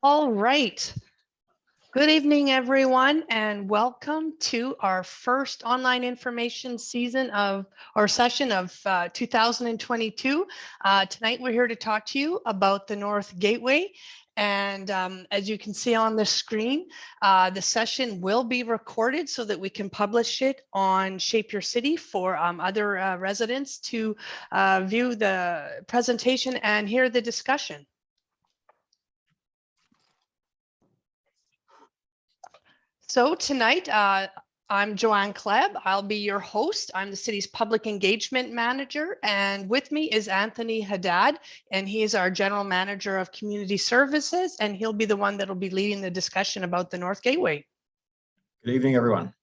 All right. Good evening, everyone, and welcome to our first online information season or session of 2022. Tonight, we're here to talk to you about the North Gateway. And as you can see on the screen, the session will be recorded so that we can publish it on Shape Your City for other residents to view the presentation and hear the discussion. So tonight, I'm Joanne Klebb. I'll be your host. I'm the city's public engagement manager, and with me is Anthony Haddad, and he is our general manager of community services, and he'll be the one that'll be leading the discussion about the North Gateway. Good evening, everyone.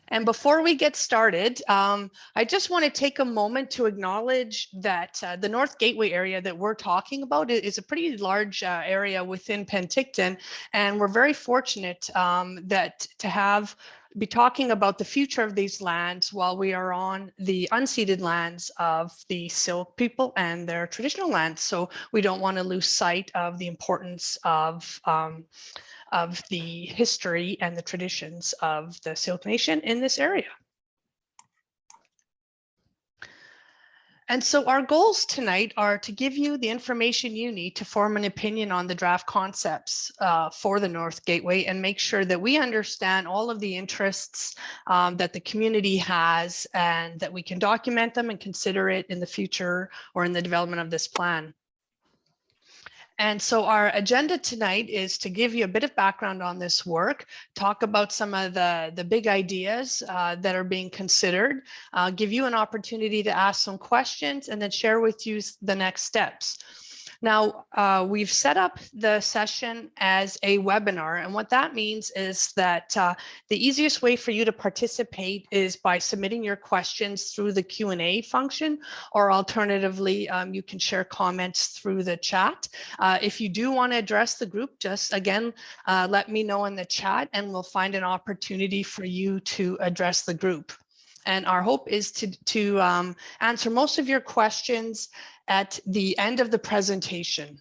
And before we get started, I just want to take a moment to acknowledge that the North Gateway area that we're talking about is a pretty large area within Penticton, and we're very fortunate that to be talking about the future of these lands while we are on the unceded lands of the Syilx people and their traditional lands. So we don't want to lose sight of the importance of the history and the traditions of the Syilx Nation in this area. And so our goals tonight are to give you the information you need to form an opinion on the draft concepts for the North Gateway and make sure that we understand all of the interests that the community has and that we can document them and consider it in the future or in the development of this plan. And so our agenda tonight is to give you a bit of background on this work, talk about some of the big ideas that are being considered, give you an opportunity to ask some questions, and then share with you the next steps. Now, we've set up the session as a webinar, and what that means is that the easiest way for you to participate is by submitting your questions through the Q&A function, or alternatively, you can share comments through the chat. If you do want to address the group, just again, let me know in the chat, and we'll find an opportunity for you to address the group. And our hope is to answer most of your questions at the end of the presentation,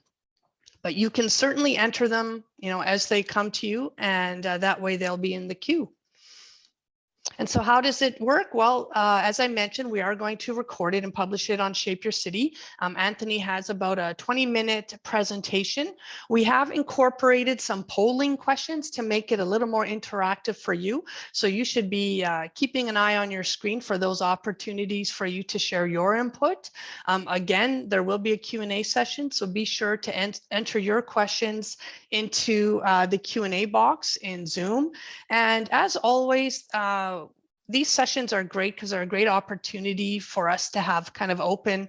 but you can certainly enter them, as they come to you, and that way they'll be in the queue. And so how does it work? Well, as I mentioned, we are going to record it and publish it on Shape Your City. Anthony has about a 20-minute presentation. We have incorporated some polling questions to make it a little more interactive for you. So you should be keeping an eye on your screen for those opportunities for you to share your input. Again, there will be a Q&A session, so be sure to enter your questions into the Q&A box in Zoom. And as always, these sessions are great because they're a great opportunity for us to have kind of open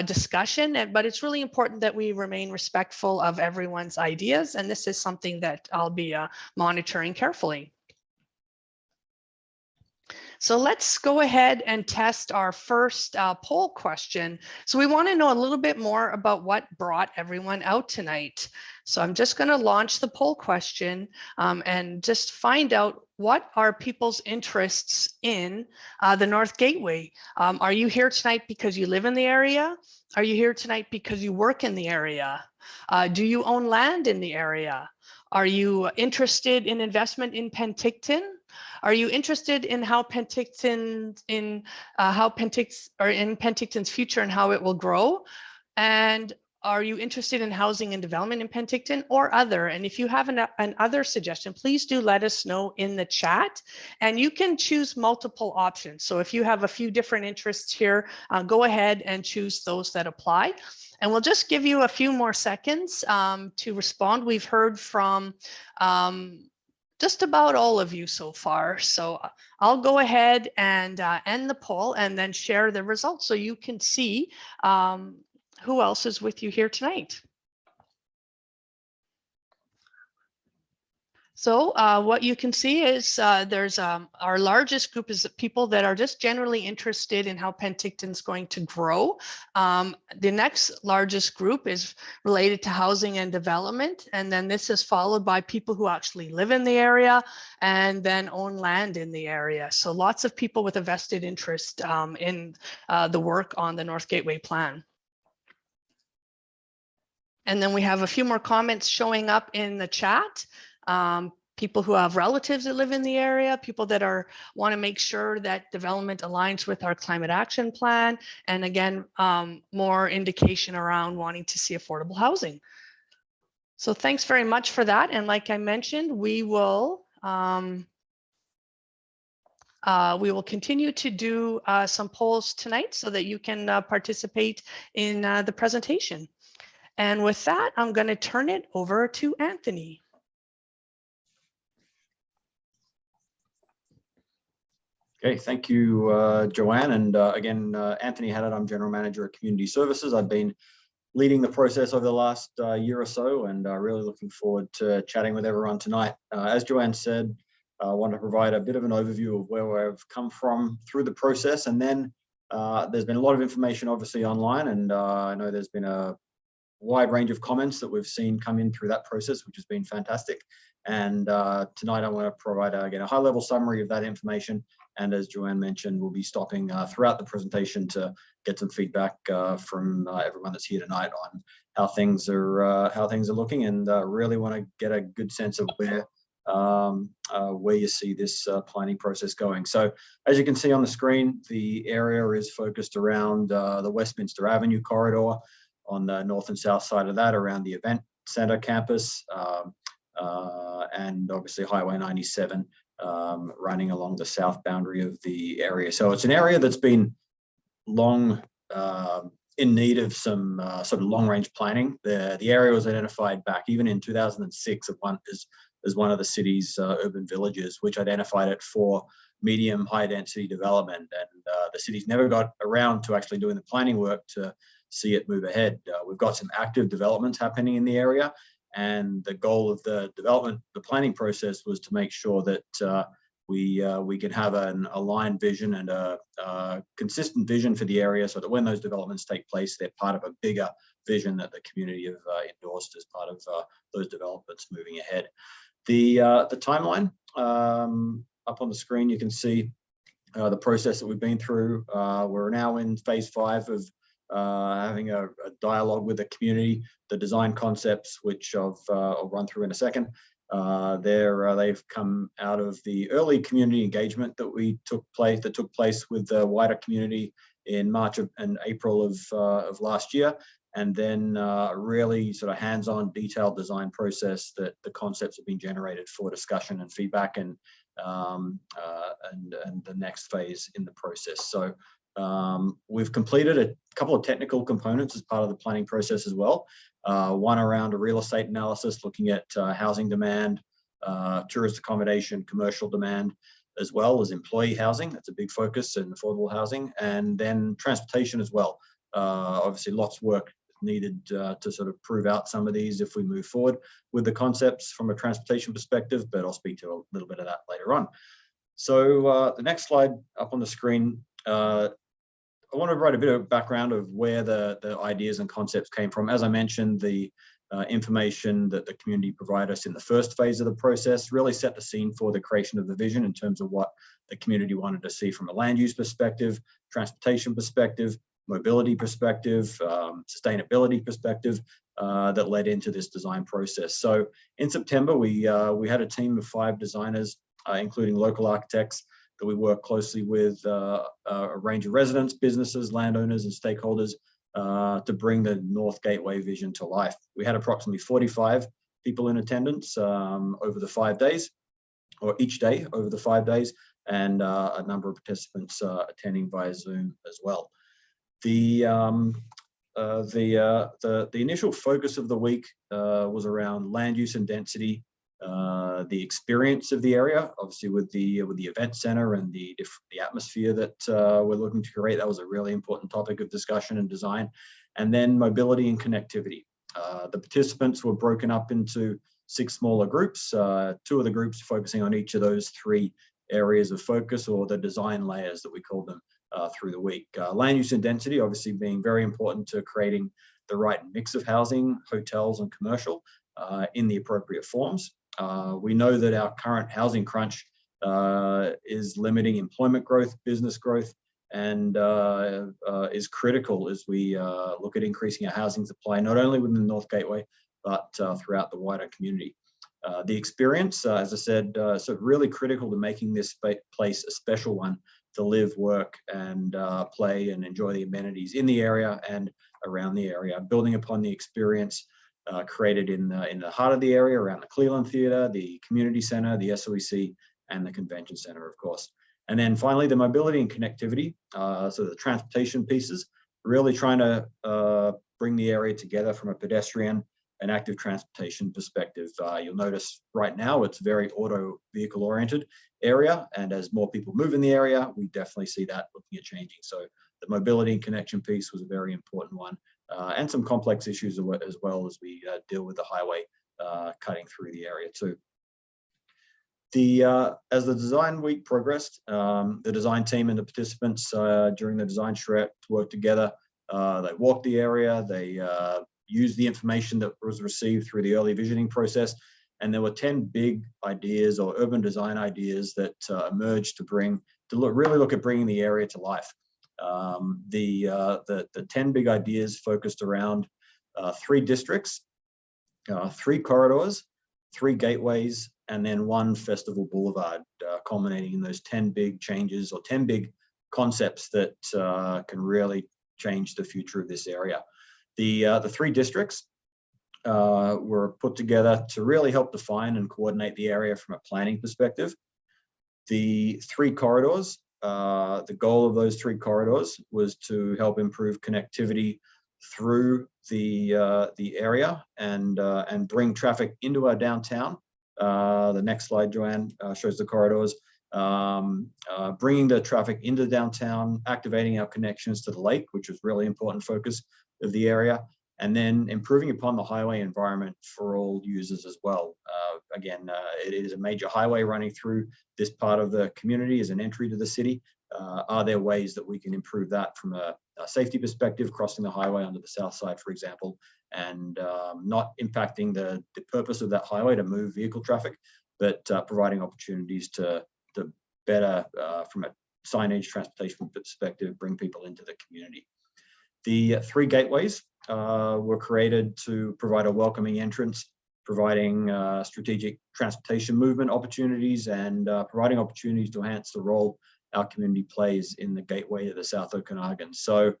discussion, but it's really important that we remain respectful of everyone's ideas. And this is something that I'll be monitoring carefully. So let's go ahead and test our first poll question. So we want to know a little bit more about what brought everyone out tonight. So I'm just going to launch the poll question and just find out what are people's interests in the North Gateway. Are you here tonight because you live in the area? Are you here tonight because you work in the area? Do you own land in the area? Are you interested in investment in Penticton? Are you interested in how Penticton's future and how it will grow? And are you interested in housing and development in Penticton or other? And if you have an other suggestion, please do let us know in the chat. And you can choose multiple options. So if you have a few different interests here, go ahead and choose those that apply. And we'll just give you a few more seconds to respond. We've heard from just about all of you so far. So I'll go ahead and end the poll and then share the results so you can see who else is with you here tonight. So what you can see is there's our largest group is people that are just generally interested in how Penticton's going to grow. The next largest group is related to housing and development. And then this is followed by people who actually live in the area and then own land in the area. So lots of people with a vested interest in the work on the North Gateway plan. And then we have a few more comments showing up in the chat. People who have relatives that live in the area, people that want to make sure that development aligns with our climate action plan. And again, more indication around wanting to see affordable housing. So thanks very much for that. And like I mentioned, we will continue to do some polls tonight so that you can participate in the presentation. And with that, I'm going to turn it over to Anthony. Okay, thank you, Joanne. And again, Anthony Haddad, I'm General Manager of Community Services. I've been leading the process over the last year or so, and really looking forward to chatting with everyone tonight. As Joanne said, I want to provide a bit of an overview of where we've come from through the process. And then there's been a lot of information obviously online, and I know there's been a wide range of comments that we've seen come in through that process, which has been fantastic. And tonight I want to provide, again, a high-level summary of that information. And as Joanne mentioned, we'll be stopping throughout the presentation to get some feedback from everyone that's here tonight on how things are looking, and really want to get a good sense of where you see this planning process going. So as you can see on the screen, the area is focused around the Westminster Avenue corridor on the north and south side of that, around the event center campus, and obviously Highway 97 running along the south boundary of the area. So it's an area that's been long in need of some sort of long-range planning. The area was identified back even in 2006 as one of the city's urban villages, which identified it for medium high density development. And the city's never got around to actually doing the planning work to see it move ahead. We've got some active developments happening in the area, and the goal of the planning process was to make sure that we can have an aligned vision and a consistent vision for the area, so that when those developments take place, they're part of a bigger vision that the community have endorsed as part of those developments moving ahead. The timeline up on the screen, you can see the process that we've been through. We're now in phase 5 of having a dialogue with the community. The design concepts, which I'll run through in a second, they've come out of the early community engagement that took place with the wider community in March and April of last year, and then really sort of hands-on detailed design process that the concepts have been generated for discussion and feedback, and the next phase in the process. So we've completed a couple of technical components as part of the planning process as well. One around a real estate analysis, looking at housing demand, tourist accommodation, commercial demand, as well as employee housing. That's a big focus, in affordable housing, and then transportation as well. Obviously, lots of work needed to sort of prove out some of these if we move forward with the concepts from a transportation perspective, but I'll speak to a little bit of that later on. So the next slide up on the screen, I want to provide a bit of background of where the ideas and concepts came from. As I mentioned, the information that the community provided us in the first phase of the process really set the scene for the creation of the vision in terms of what the community wanted to see from a land use perspective, transportation perspective, mobility perspective, sustainability perspective, that led into this design process. So in September, we had a team of 5 designers, including local architects, that we work closely with a range of residents, businesses, landowners, and stakeholders to bring the North Gateway vision to life. We had approximately 45 people in attendance over the 5 days, or each day over the 5 days, and a number of participants attending via Zoom as well. The initial focus of the week was around land use and density, the experience of the area, obviously with the event center and the atmosphere that we're looking to create. That was a really important topic of discussion and design. And then mobility and connectivity. The participants were broken up into 6 smaller groups, 2 of the groups focusing on each of those 3 areas of focus, or the design layers that we call them, through the week. Land use and density obviously being very important to creating the right mix of housing, hotels and commercial in the appropriate forms. We know that our current housing crunch is limiting employment growth, business growth, and is critical as we look at increasing our housing supply, not only within the North Gateway, but throughout the wider community. The experience, as I said, so really critical to making this place a special one to live, work, and play and enjoy the amenities in the area and around the area, building upon the experience created in the heart of the area around the Cleveland Theatre, the Community Centre, the SOEC, and the Convention Centre, of course. And then finally, the mobility and connectivity, so the transportation pieces, really trying to bring the area together from a pedestrian and active transportation perspective. You'll notice right now it's very auto vehicle oriented area, and as more people move in the area, we definitely see that looking at changing. So the mobility and connection piece was a very important one, and some complex issues as well as we deal with the highway cutting through the area too. As the design week progressed, the design team and the participants during the design charrette worked together. They walked the area, they used the information that was received through the early visioning process, and there were 10 big ideas or urban design ideas that emerged to really look at bringing the area to life. The 10 big ideas focused around 3 districts, 3 corridors, 3 gateways, and then 1 festival boulevard, culminating in those 10 big changes or 10 big concepts that can really change the future of this area. The 3 districts were put together to really help define and coordinate the area from a planning perspective. The 3 corridors, the goal of those 3 corridors was to help improve connectivity through the area and bring traffic into our downtown. The next slide, Joanne, shows the corridors. Bringing the traffic into downtown, activating our connections to the lake, which was really important focus of the area, and then improving upon the highway environment for all users as well. Again, it is a major highway running through this part of the community as an entry to the city. Are there ways that we can improve that from a safety perspective, crossing the highway onto the south side, for example, and not impacting the purpose of that highway to move vehicle traffic, but providing opportunities to better, from a signage transportation perspective, bring people into the community. The 3 gateways were created to provide a welcoming entrance, providing strategic transportation movement opportunities, and providing opportunities to enhance the role our community plays in the gateway to the South Okanagan. So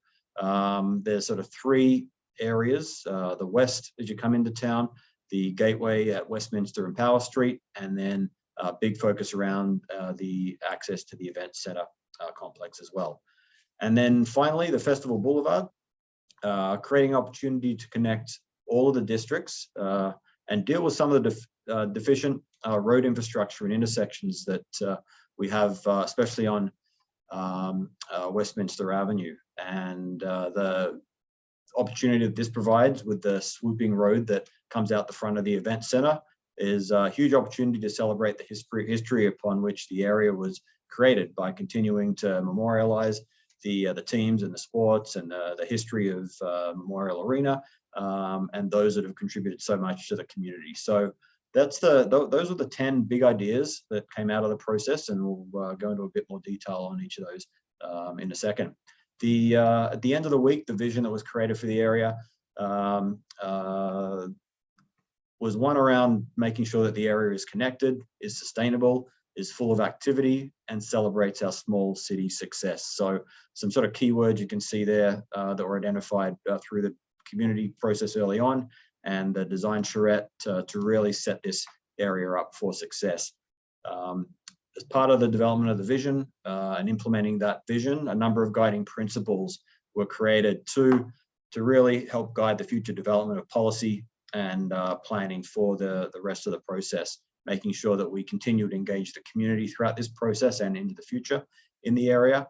there's sort of 3 areas, the west as you come into town, the gateway at Westminster and Power Street, and then a big focus around the access to the event center complex as well. And then finally, the Festival Boulevard, creating opportunity to connect all of the districts and deal with some of the deficient road infrastructure and intersections that we have, especially on Westminster Avenue. And the opportunity that this provides with the swooping road that comes out the front of the event center is a huge opportunity to celebrate the history upon which the area was created by continuing to memorialize the teams and the sports and the history of Memorial Arena and those that have contributed so much to the community. So that's those are the 10 big ideas that came out of the process, and we'll go into a bit more detail on each of those in a second. At the end of the week, the vision that was created for the area was one around making sure that the area is connected, is sustainable, is full of activity, and celebrates our small city success. So some sort of keywords you can see there that were identified through the community process early on, and the design charrette to really set this area up for success. As part of the development of the vision and implementing that vision, a number of guiding principles were created to really help guide the future development of policy and planning for the rest of the process, making sure that we continue to engage the community throughout this process and into the future in the area,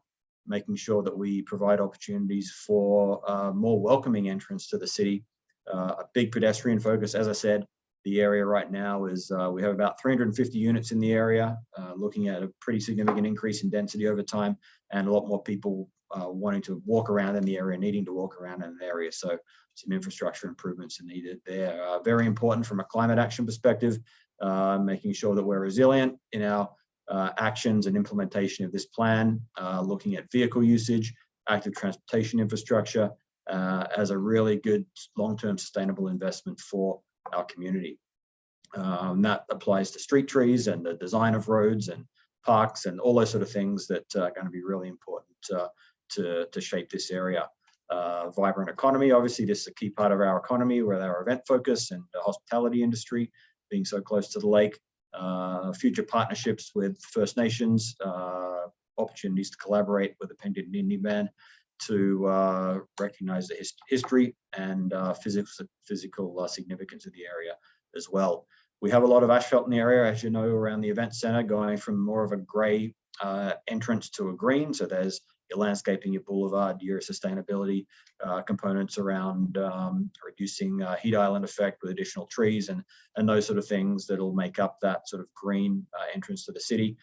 making sure that we provide opportunities for more welcoming entrance to the city, a big pedestrian focus. As I said, the area right now is, we have about 350 units in the area, looking at a pretty significant increase in density over time, and a lot more people wanting to walk around in the area, needing to walk around in the area. So some infrastructure improvements are needed there. Very important from a climate action perspective, making sure that we're resilient in our actions and implementation of this plan, looking at vehicle usage, active transportation infrastructure as a really good long-term sustainable investment for our community. That applies to street trees and the design of roads and parks and all those sort of things that are going to be really important to shape this area. Vibrant economy, obviously this is a key part of our economy with our event focus and the hospitality industry being so close to the lake. Future partnerships with First Nations, opportunities to collaborate with the Penticton Indian Band to recognize the history and physical significance of the area as well. We have a lot of asphalt in the area, as you know, around the event center, going from more of a gray entrance to a green. So there's your landscaping, your boulevard, your sustainability components around reducing heat island effect with additional trees and those sort of things that'll make up that sort of green entrance to the city.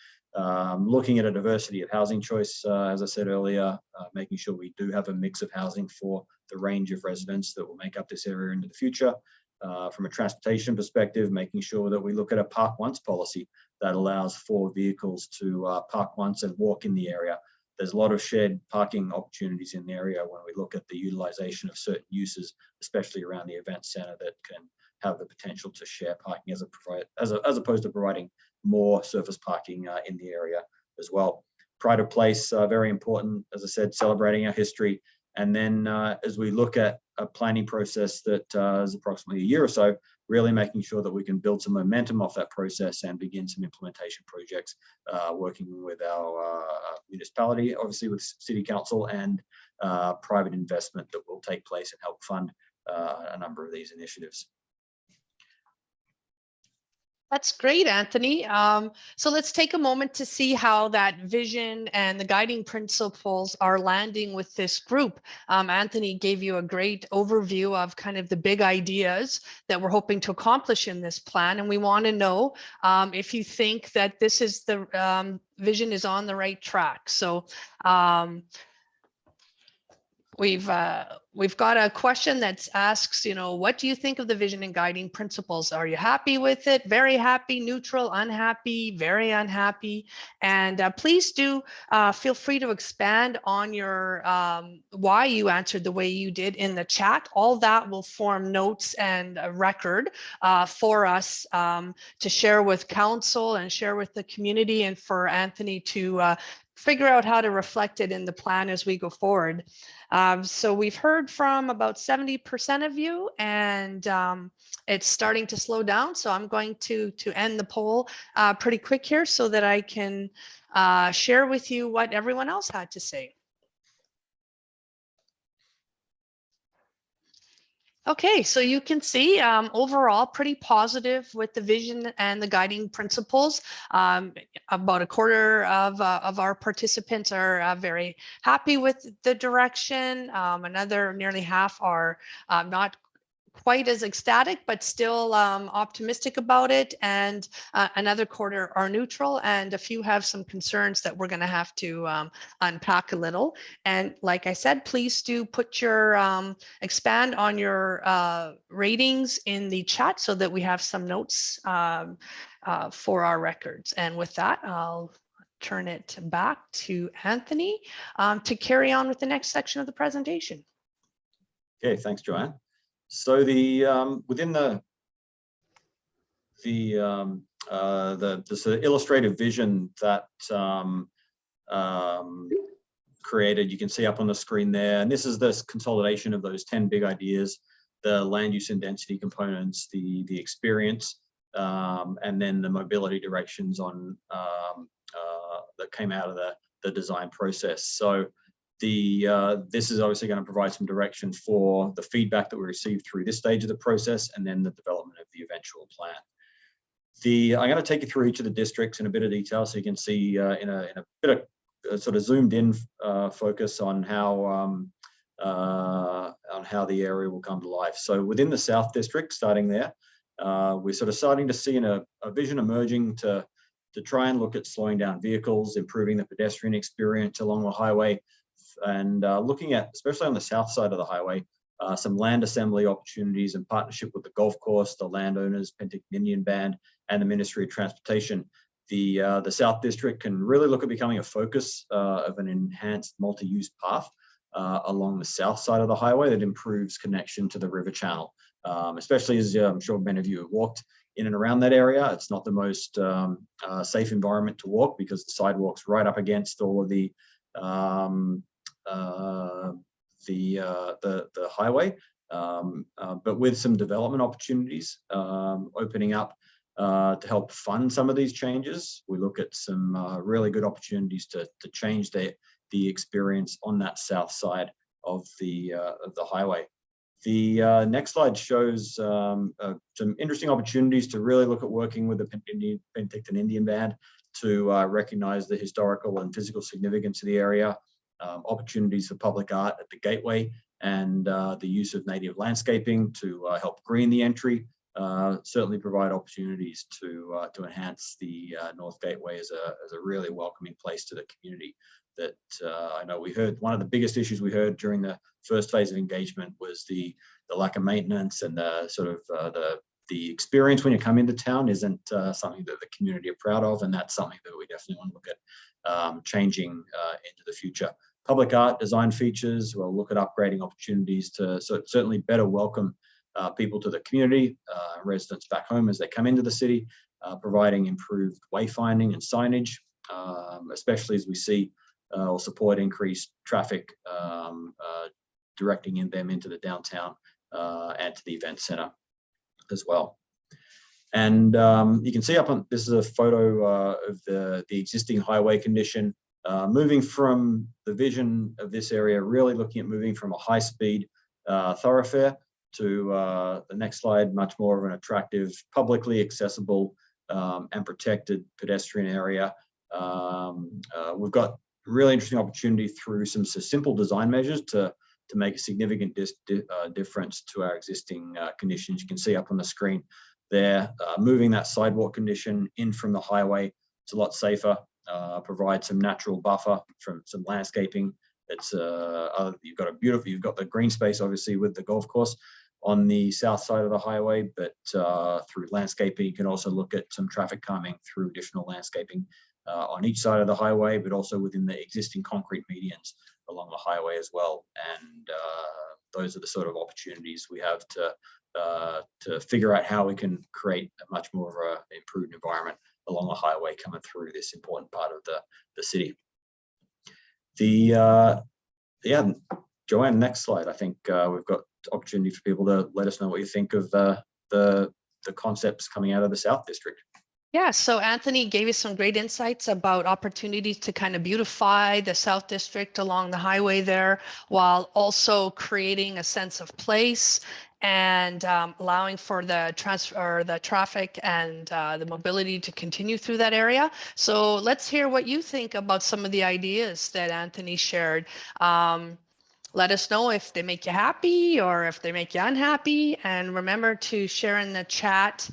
Looking at a diversity of housing choice, as I said earlier, making sure we do have a mix of housing for the range of residents that will make up this area into the future. From a transportation perspective, making sure that we look at a park once policy that allows for vehicles to park once and walk in the area. There's a lot of shared parking opportunities in the area when we look at the utilization of certain uses, especially around the event center, that can have the potential to share parking as opposed to providing more surface parking in the area as well. Pride of place, very important, as I said, celebrating our history. And then as we look at a planning process that is approximately a year or so, really making sure that we can build some momentum off that process and begin some implementation projects, working with our municipality, obviously with City Council and private investment that will take place and help fund a number of these initiatives. That's great, Anthony. So let's take a moment to see how that vision and the guiding principles are landing with this group. Anthony gave you a great overview of kind of the big ideas that we're hoping to accomplish in this plan. And we want to know if you think that this is the vision is on the right track. So we've got a question that asks, what do you think of the vision and guiding principles? Are you happy with it? Very happy, neutral, unhappy, very unhappy? And please do feel free to expand on your why you answered the way you did in the chat. All that will form notes and a record for us to share with council and share with the community, and for Anthony to figure out how to reflect it in the plan as we go forward. So we've heard from about 70% of you, and it's starting to slow down. So I'm going to end the poll pretty quick here so that I can share with you what everyone else had to say. Okay, so you can see overall pretty positive with the vision and the guiding principles. About a quarter of our participants are very happy with the direction. Another nearly half are not quite as ecstatic, but still optimistic about it. And another quarter are neutral, and a few have some concerns that we're going to have to unpack a little. And like I said, please do put your expand on your ratings in the chat so that we have some notes for our records. And with that, I'll turn it back to Anthony to carry on with the next section of the presentation. Okay, thanks, Joanne. So the within the sort of illustrative vision that created, you can see up on the screen there, and this is this consolidation of those 10 big ideas: the land use and density components, the experience, and then the mobility directions on that came out of the design process. So this is obviously going to provide some direction for the feedback that we received through this stage of the process, and then the development of the eventual plan. I'm going to take you through each of the districts in a bit of detail, so you can see in a bit of sort of zoomed in focus on how the area will come to life. So within the South District, starting there, we're sort of starting to see a vision emerging to try and look at slowing down vehicles, improving the pedestrian experience along the highway, and looking at, especially on the south side of the highway, some land assembly opportunities in partnership with the golf course, the landowners, Penticton Indian Band, and the Ministry of Transportation The South District can really look at becoming a focus of an enhanced multi-use path along the south side of the highway that improves connection to the river channel, especially as I'm sure many of you have walked in and around that area. It's not the most safe environment to walk because the sidewalk's right up against all of the highway. But with some development opportunities opening up to help fund some of these changes, we look at some really good opportunities to change the experience on that south side of the highway. The next slide shows some interesting opportunities to really look at working with the Penticton Indian Band to recognize the historical and physical significance of the area, opportunities for public art at the gateway, and the use of native landscaping to help green the entry. Certainly provide opportunities to enhance the North Gateway as a really welcoming place to the community. That I know we heard, one of the biggest issues we heard during the first phase of engagement was the lack of maintenance, and the sort of the experience when you come into town isn't something that the community are proud of, and that's something that we definitely want to look at changing into the future. Public art design features, we'll look at upgrading opportunities to certainly better welcome people to the community, residents back home as they come into the city, providing improved wayfinding and signage, especially as we see or support increased traffic, directing them into the downtown and to the event center as well. And you can see up on, this is a photo of the existing highway condition, moving from the vision of this area, really looking at moving from a high-speed thoroughfare to the next slide, much more of an attractive, publicly accessible and protected pedestrian area. We've got really interesting opportunity through some simple design measures to make a significant difference to our existing conditions. You can see up on the screen there, moving that sidewalk condition in from the highway. It's a lot safer, provide some natural buffer from some landscaping. It's you've got the green space obviously with the golf course on the south side of the highway, but through landscaping you can also look at some traffic calming through additional landscaping on each side of the highway, but also within the existing concrete medians along the highway as well. And those are the sort of opportunities we have to figure out how we can create a much more of an improved environment along the highway coming through this important part of the city. Yeah, Joanne, next slide. I think we've got opportunity for people to let us know what you think of the concepts coming out of the South District. Yeah, so Anthony gave you some great insights about opportunities to kind of beautify the South District along the highway there, while also creating a sense of place and allowing for the traffic and the mobility to continue through that area. So let's hear what you think about some of the ideas that Anthony shared. Let us know if they make you happy or if they make you unhappy, and remember to share in the chat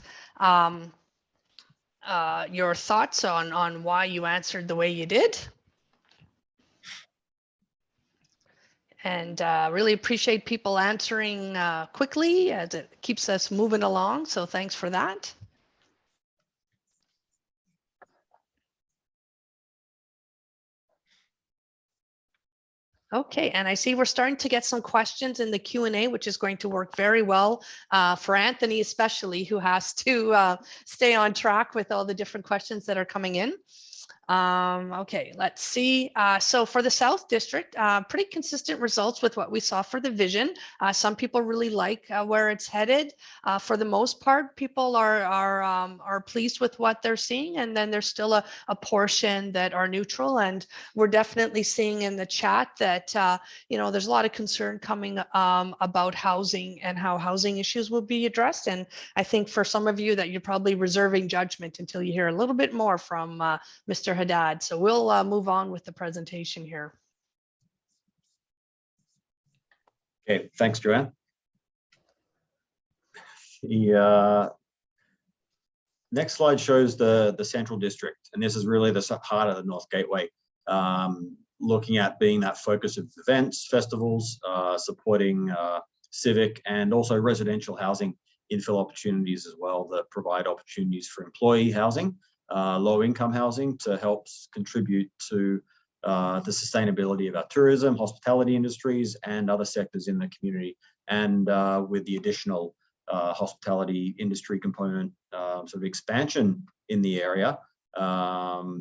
your thoughts on why you answered the way you did. And really appreciate people answering quickly, as it keeps us moving along. So thanks for that. Okay, and I see we're starting to get some questions in the Q&A, which is going to work very well for Anthony, especially, who has to stay on track with all the different questions that are coming in. Okay, let's see. So for the South District, pretty consistent results with what we saw for the vision. Some people really like where it's headed. For the most part, people are pleased with what they're seeing, and then there's still a portion that are neutral. And we're definitely seeing in the chat that you know, there's a lot of concern coming about housing and how housing issues will be addressed. And I think for some of you that you're probably reserving judgment until you hear a little bit more from Mr. Haddad. So we'll move on with the presentation here. Okay, thanks, Joanne. The next slide shows the Central District, and this is really the heart of the North Gateway, looking at being that focus of events, festivals, supporting civic and also residential housing infill opportunities as well that provide opportunities for employee housing low-income housing to help contribute to the sustainability of our tourism, hospitality industries, and other sectors in the community. And with the additional hospitality industry component sort of expansion in the area, that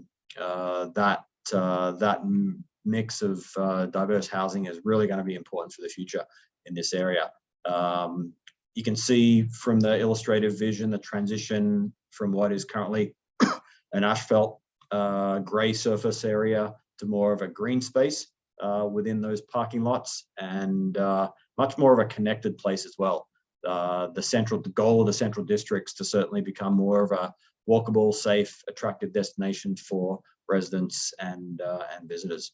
mix of diverse housing is really going to be important for the future in this area. You can see from the illustrative vision the transition from what is currently an asphalt grey surface area to more of a green space within those parking lots, and much more of a connected place as well. The goal of the central districts to certainly become more of a walkable, safe, attractive destination for residents and visitors.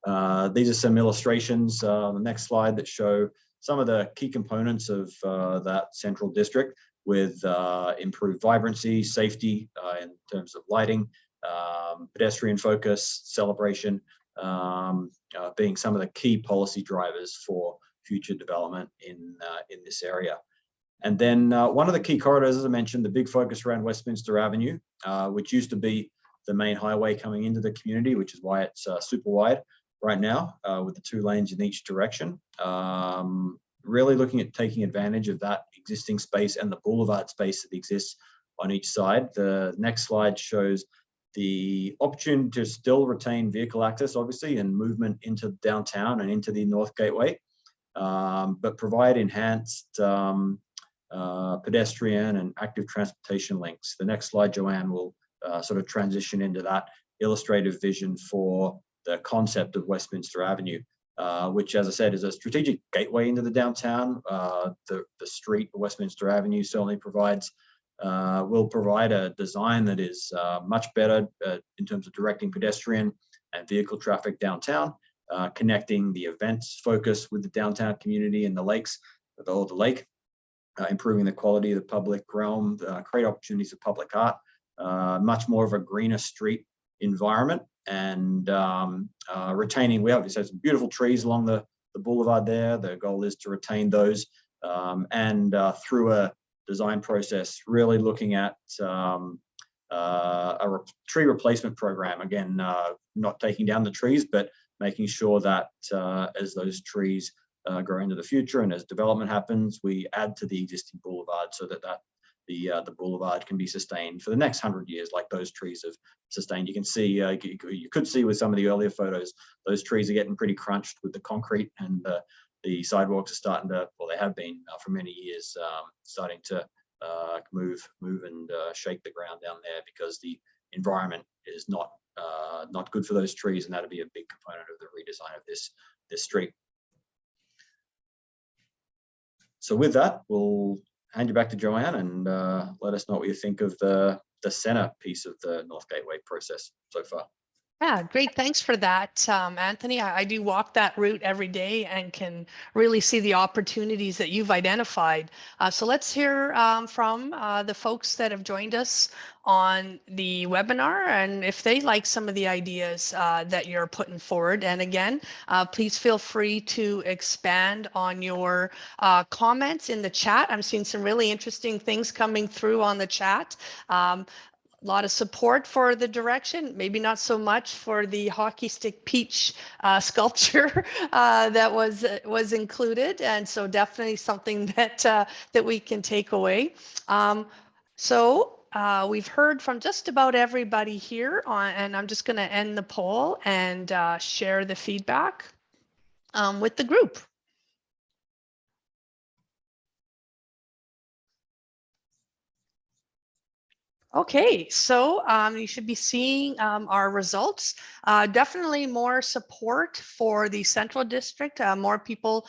These are some illustrations on the next slide that show some of the key components of that central district, with improved vibrancy, safety in terms of lighting, pedestrian focus, celebration, being some of the key policy drivers for future development in this area. And then one of the key corridors, as I mentioned, the big focus around Westminster Avenue, which used to be the main highway coming into the community, which is why it's super wide right now with the 2 lanes in each direction. Really looking at taking advantage of that existing space and the boulevard space that exists on each side. The next slide shows the opportunity to still retain vehicle access, obviously, and movement into downtown and into the North Gateway, but provide enhanced pedestrian and active transportation links. The next slide, Joanne, will sort of transition into that illustrative vision for the concept of Westminster Avenue, which, as I said, is a strategic gateway into the downtown. The street, Westminster Avenue, certainly will provide a design that is much better in terms of directing pedestrian and vehicle traffic downtown, connecting the events focus with the downtown community and the lakes, or the lake, improving the quality of the public realm, create opportunities for public art, much more of a greener street environment, and retaining. We obviously have some beautiful trees along the boulevard there. The goal is to retain those, and through a design process, really looking at a tree replacement program. Again, not taking down the trees, but making sure that as those trees grow into the future and as development happens, we add to the existing boulevard so that the boulevard can be sustained for the next 100 years, like those trees have sustained. You can see, you could see with some of the earlier photos, those trees are getting pretty crunched with the concrete, and the sidewalks are starting to, well, they have been for many years, starting to move and shake the ground down there, because the environment is not good for those trees, and that'll be a big component of the redesign of this street. So with that, we'll hand you back to Joanne, and let us know what you think of the center piece of the North Gateway process so far. Yeah, great. Thanks for that, Anthony. I do walk that route every day and can really see the opportunities that you've identified. So let's hear from the folks that have joined us on the webinar, and if they like some of the ideas that you're putting forward. And again, please feel free to expand on your comments in the chat. I'm seeing some really interesting things coming through on the chat. A lot of support for the direction, maybe not so much for the hockey stick peach sculpture that was included, and so definitely something that we can take away. We've heard from just about everybody here, and I'm just going to end the poll and share the feedback with the group. Okay, so you should be seeing our results. Definitely more support for the Central District, more people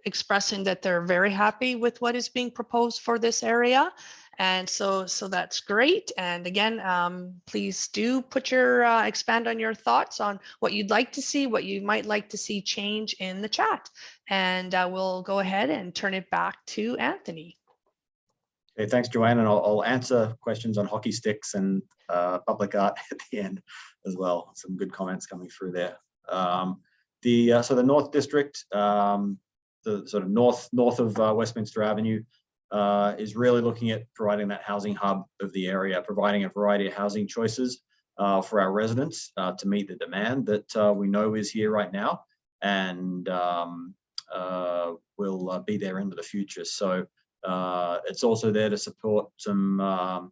expressing that they're very happy with what is being proposed for this area. And so that's great. And again, please do put your expand on your thoughts on what you'd like to see, what you might like to see change in the chat. And we'll go ahead and turn it back to Anthony. Okay, thanks, Joanne, and I'll answer questions on hockey sticks and public art at the end as well. Some good comments coming through there. So the North District, the sort of north of Westminster Avenue, is really looking at providing that housing hub of the area, providing a variety of housing choices for our residents to meet the demand that we know is here right now and will be there into the future. So it's also there to support some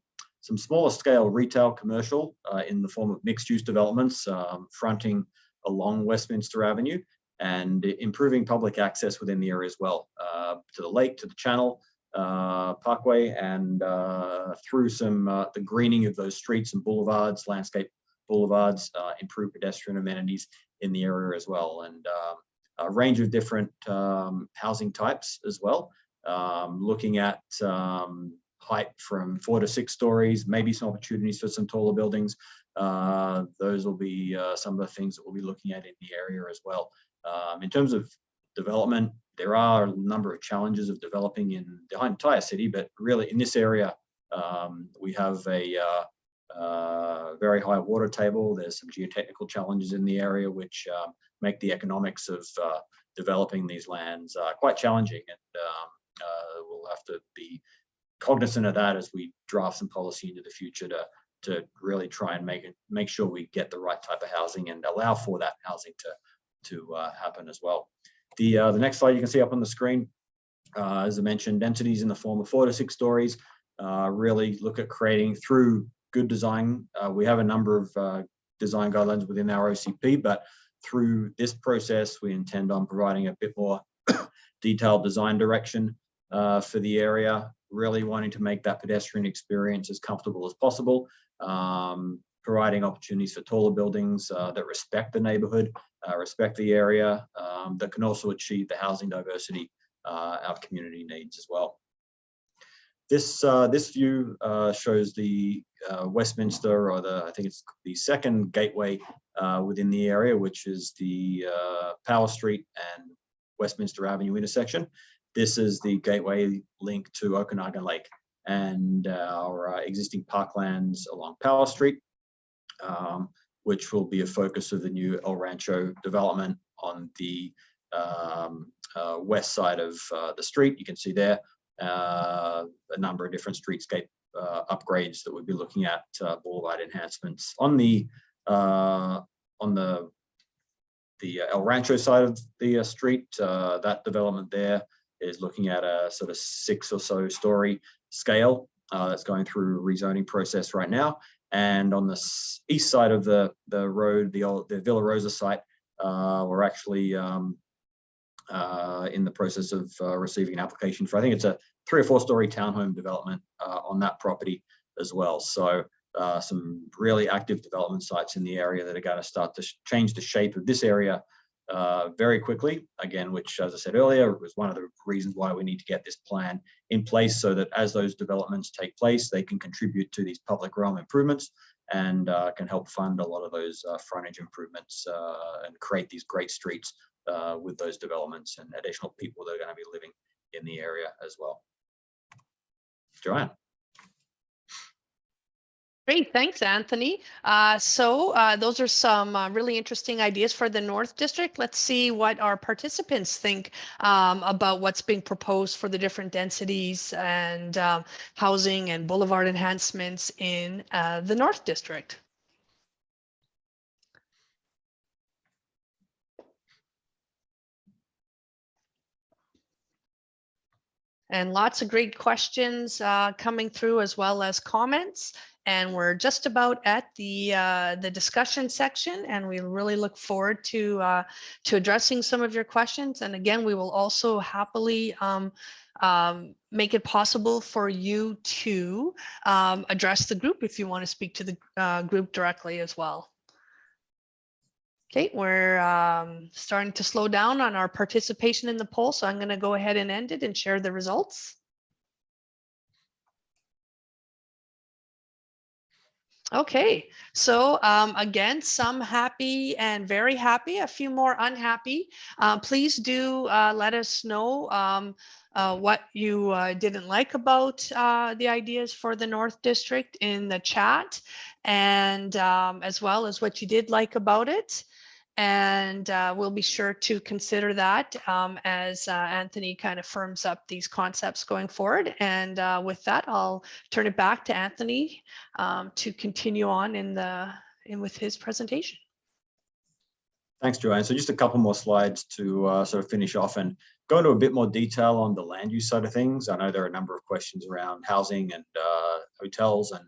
smaller scale retail commercial in the form of mixed use developments fronting along Westminster Avenue and improving public access within the area as well, to the lake, to the Channel Parkway, and through some the greening of those streets and boulevards, landscape boulevards, improve pedestrian amenities in the area as well, and a range of different housing types as well, looking at height from 4 to 6 stories, maybe some opportunities for some taller buildings. Those will be some of the things that we'll be looking at in the area as well. In terms of development, there are a number of challenges of developing in the entire city, but really in this area, we have a very high water table. There's some geotechnical challenges in the area which make the economics of developing these lands quite challenging, and we'll have to be cognizant of that as we draft some policy into the future to really try and make sure we get the right type of housing and allow for that housing to happen as well. The next slide you can see up on the screen, as I mentioned, densities in the form of 4 to 6 stories. Really look at creating through good design. We have a number of design guidelines within our OCP, but through this process, we intend on providing a bit more detailed design direction for the area, really wanting to make that pedestrian experience as comfortable as possible, providing opportunities for taller buildings that respect the neighborhood, respect the area, that can also achieve the housing diversity our community needs as well. This view shows the Westminster, or I think it's the second gateway within the area, which is the Power Street and Westminster Avenue intersection. This is the gateway link to Okanagan Lake and our existing parklands along Power Street, which will be a focus of the new El Rancho development on the west side of the street. You can see there a number of different streetscape upgrades that we'll be looking at, boulevard enhancements. On the El Rancho side of the street, that development there is looking at a sort of 6 or so story scale that's going through a rezoning process right now. And on the east side of the road, the Villa Rosa site, we're actually in the process of receiving an application for, I think it's a 3 or 4 story townhome development on that property as well. So some really active development sites in the area that are going to start to change the shape of this area very quickly, again, which, as I said earlier, was one of the reasons why we need to get this plan in place, so that as those developments take place, they can contribute to these public realm improvements and can help fund a lot of those frontage improvements and create these great streets with those developments and additional people that are going to be living in the area as well. Joanne. Great, thanks, Anthony. So those are some really interesting ideas for the North District. Let's see what our participants think about what's being proposed for the different densities and housing and boulevard enhancements in the North District. And lots of great questions coming through, as well as comments. And we're just about at the discussion section, and we really look forward to addressing some of your questions. And again, we will also happily make it possible for you to address the group if you want to speak to the group directly as well. Okay, we're starting to slow down on our participation in the poll, so I'm going to go ahead and end it and share the results. Okay, so again, some happy and very happy, a few more unhappy. Please do let us know what you didn't like about the ideas for the North District in the chat, and as well as what you did like about it. And we'll be sure to consider that as Anthony kind of firms up these concepts going forward. And with that, I'll turn it back to Anthony to continue on with his presentation. Thanks, Joanne. So just a couple more slides to sort of finish off and go into a bit more detail on the land use side of things. I know there are a number of questions around housing and hotels and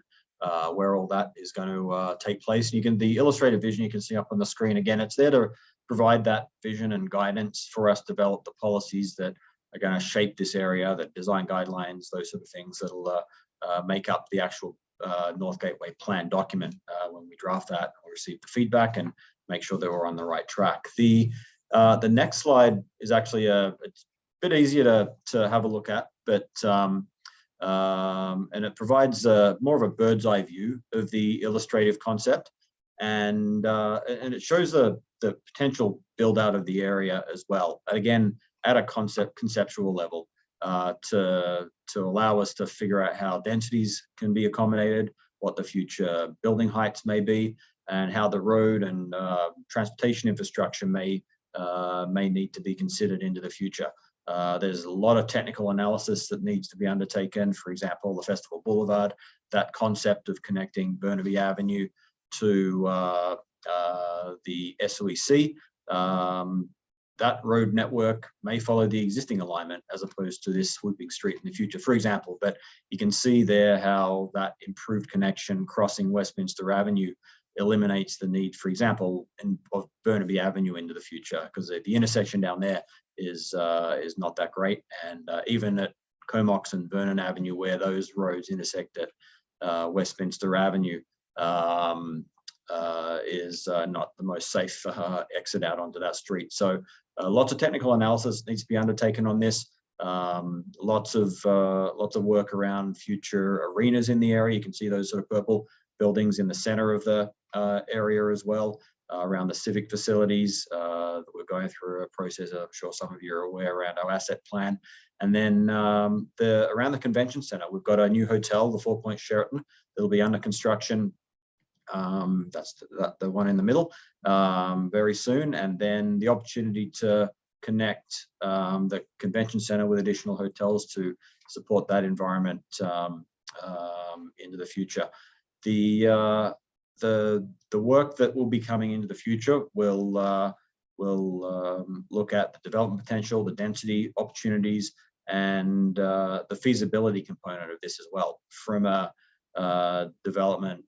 where all that is going to take place. You can, the illustrated vision you can see up on the screen, again, it's there to provide that vision and guidance for us to develop the policies that are going to shape this area, that design guidelines, those sort of things that'll make up the actual North Gateway plan document when we draft that. We'll receive the feedback and make sure that we're on the right track. The next slide is actually it's a bit easier to have a look at, but and it provides more of a bird's eye view of the illustrative concept, and it shows the potential build out of the area as well. Again, at a conceptual level, to allow us to figure out how densities can be accommodated, what the future building heights may be, and how the road and transportation infrastructure may need to be considered into the future. There's a lot of technical analysis that needs to be undertaken. For example, the Festival Boulevard, that concept of connecting Burnaby Avenue to the SOEC. That road network may follow the existing alignment as opposed to this swooping street in the future, for example. But you can see there how that improved connection crossing Westminster Avenue eliminates the need, for example, of Burnaby Avenue into the future, because the intersection down there is not that great. And even at Comox and Vernon Avenue, where those roads intersect at Westminster Avenue, is not the most safe exit out onto that street. So lots of technical analysis needs to be undertaken on this. Lots of work around future arenas in the area. You can see those sort of purple buildings in the center of the area as well, around the civic facilities. We're going through a process, I'm sure some of you are aware, around our asset plan. And then around the convention center, we've got a new hotel, the 4 Point Sheraton, that'll be under construction. That's the one in the middle, very soon. And then the opportunity to connect the convention center with additional hotels to support that environment into the future. The work that will be coming into the future will look at the development potential, the density opportunities, and the feasibility component of this as well. From a development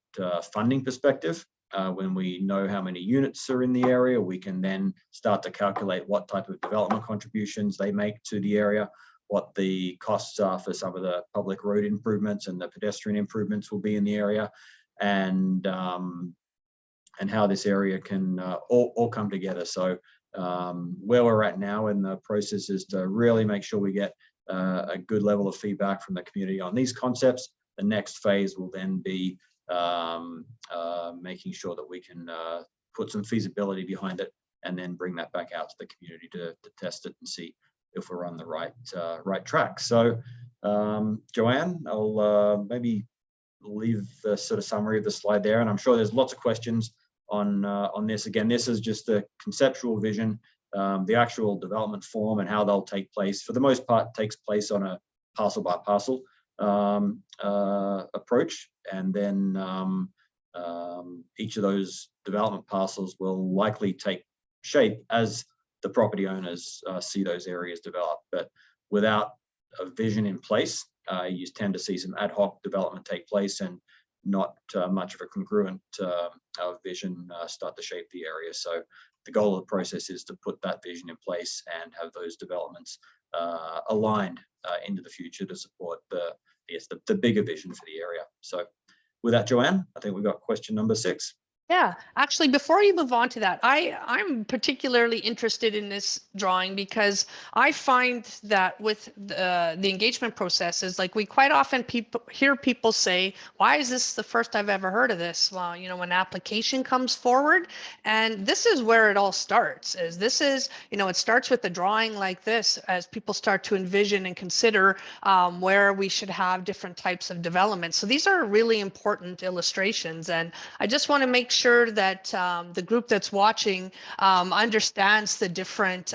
funding perspective, when we know how many units are in the area, we can then start to calculate what type of development contributions they make to the area, what the costs are for some of the public road improvements and the pedestrian improvements will be in the area, and how this area can all come together. So where we're at now in the process is to really make sure we get a good level of feedback from the community on these concepts. The next phase will then be making sure that we can put some feasibility behind it and then bring that back out to the community to test it and see if we're on the right track. So Joanne, I'll maybe leave the sort of summary of the slide there, and I'm sure there's lots of questions on this. Again, this is just a conceptual vision. The actual development form and how they'll take place, for the most part, takes place on a parcel by parcel approach, and then each of those development parcels will likely take shape as the property owners see those areas develop. But without a vision in place, you tend to see some ad hoc development take place and not much of a congruent vision start to shape the area. So the goal of the process is to put that vision in place and have those developments aligned into the future to support the bigger vision for the area. So with that, Joanne, I think we've got question number 6. Yeah, actually, before you move on to that, I'm particularly interested in this drawing because I find that with the engagement processes, like we quite often hear people say, why is this the first I've ever heard of this? Well, you know, when application comes forward, and this is where it all starts, it starts with a drawing like this as people start to envision and consider where we should have different types of development. So these are really important illustrations, and I just want to make sure that the group that's watching understands the different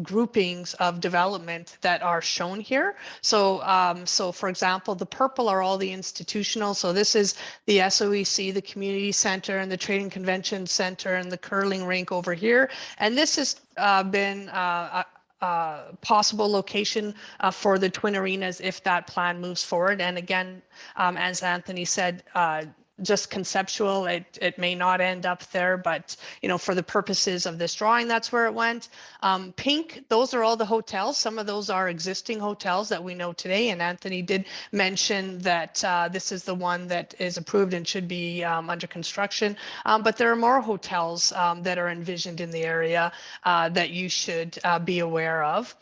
groupings of development that are shown here. So, so for example, the purple are all the institutional. So this is the SOEC, the community center, and the Trading Convention Center, and the curling rink over here. And this has been possible location for the Twin Arenas if that plan moves forward. And again, as Anthony said, just conceptual, it may not end up there, but you know, for the purposes of this drawing, that's where it went. Pink, those are all the hotels. Some of those are existing hotels that we know today, and Anthony did mention that this is the one that is approved and should be under construction, but there are more hotels that are envisioned in the area that you should be aware of.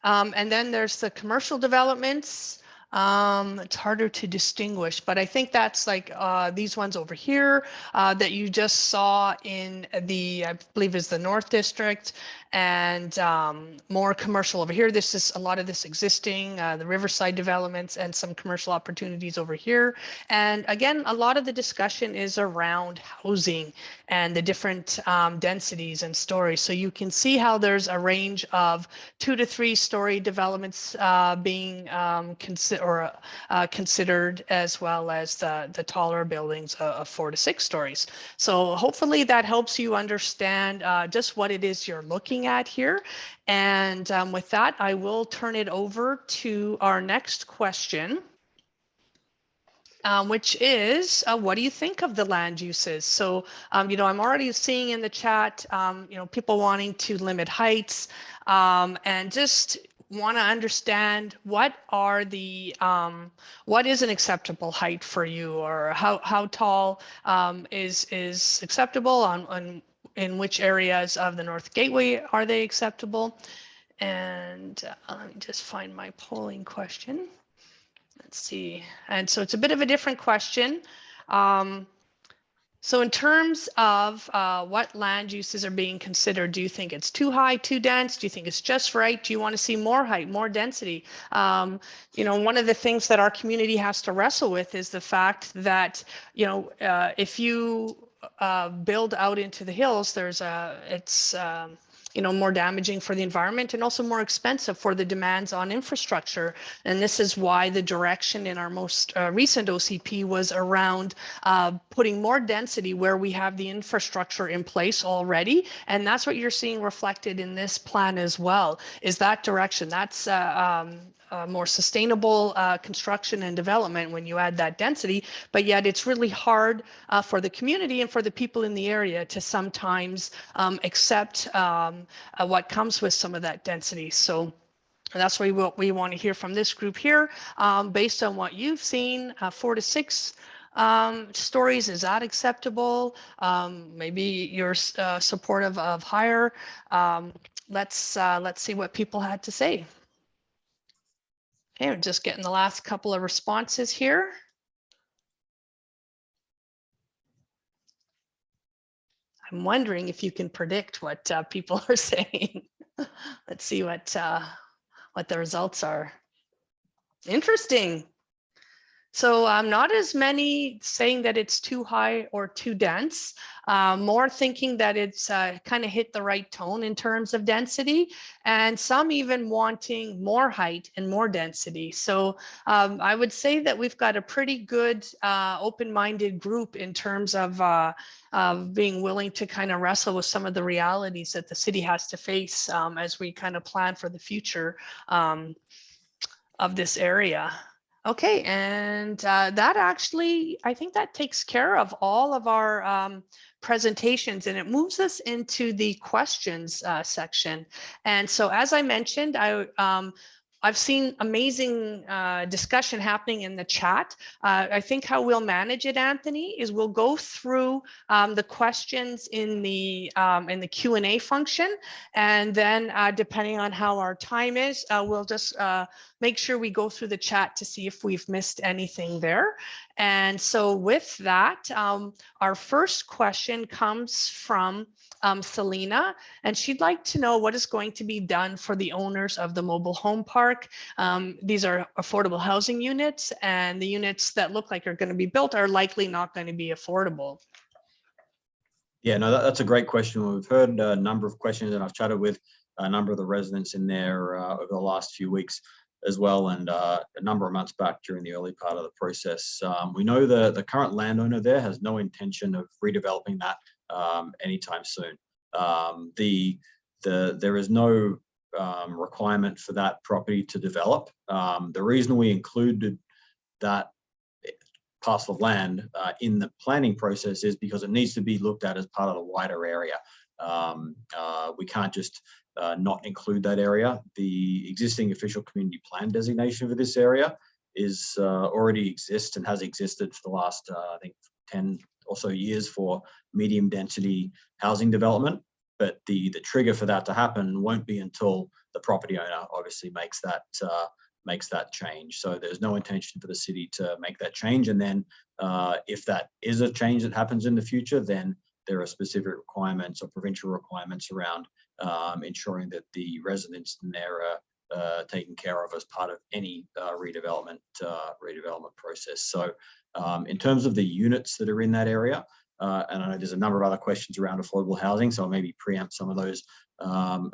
And then there's the commercial developments. It's harder to distinguish, but I think that's like these ones over here that you just saw in the, I believe is the North District, and more commercial over here. This is a lot of this existing, the Riverside developments, and some commercial opportunities over here. And again, a lot of the discussion is around housing and the different densities and stories. So you can see how there's a range of 2 to 3 story developments being considered, as well as the taller buildings of 4 to 6 stories. So hopefully that helps you understand just what it is you're looking at here. And with that, I will turn it over to our next question. Which is, what do you think of the land uses? So, you know, I'm already seeing in the chat, you know, people wanting to limit heights, and just want to understand what are the, what is an acceptable height for you, or how tall is acceptable in which areas of the North Gateway are they acceptable? And let me just find my polling question. Let's see. And so it's a bit of a different question. So in terms of what land uses are being considered, do you think it's too high, too dense? Do you think it's just right? Do you want to see more height, more density? You know, one of the things that our community has to wrestle with is the fact that, you know, if you build out into the hills, there's you know, more damaging for the environment, and also more expensive for the demands on infrastructure. And this is why the direction in our most recent OCP was around putting more density where we have the infrastructure in place already. And that's what you're seeing reflected in this plan as well, is that direction. That's more sustainable construction and development when you add that density, but yet it's really hard for the community and for the people in the area to sometimes accept what comes with some of that density. So that's what we want to hear from this group here, based on what you've seen, 4 to 6 stories, is that acceptable? Maybe you're supportive of higher. Let's see what people had to say. Okay, we're just getting the last couple of responses here. I'm wondering if you can predict what people are saying. Let's see what the results are. Interesting. So not as many saying that it's too high or too dense, more thinking that it's kind of hit the right tone in terms of density, and some even wanting more height and more density. So I would say that we've got a pretty good open-minded group in terms of being willing to kind of wrestle with some of the realities that the city has to face as we kind of plan for the future of this area. Okay, and that actually, I think that takes care of all of our presentations, and it moves us into the questions section. And so, as I mentioned, I've seen amazing discussion happening in the chat. I think how we'll manage it, Anthony, is we'll go through the questions in the Q&A function, and then depending on how our time is, we'll just make sure we go through the chat to see if we've missed anything there. And so with that, our first question comes from Selena, and she'd like to know what is going to be done for the owners of the mobile home park. These are affordable housing units, and the units that look like are going to be built are likely not going to be affordable. Yeah, no, that's a great question. We've heard a number of questions, and I've chatted with a number of the residents in there over the last few weeks as well, and a number of months back during the early part of the process. We know the current landowner there has no intention of redeveloping that anytime soon. There is no requirement for that property to develop. The reason we included that parcel of land in the planning process is because it needs to be looked at as part of the wider area. We can't just not include that area. The existing official community plan designation for this area is already exists and has existed for the last, I think, 10 or so years for medium density housing development. But the trigger for that to happen won't be until the property owner obviously makes that change. So there's no intention for the city to make that change. And then if that is a change that happens in the future, then there are specific requirements or provincial requirements around ensuring that the residents in there are taken care of as part of any redevelopment process. So in terms of the units that are in that area, and I know there's a number of other questions around affordable housing, so I'll maybe preempt some of those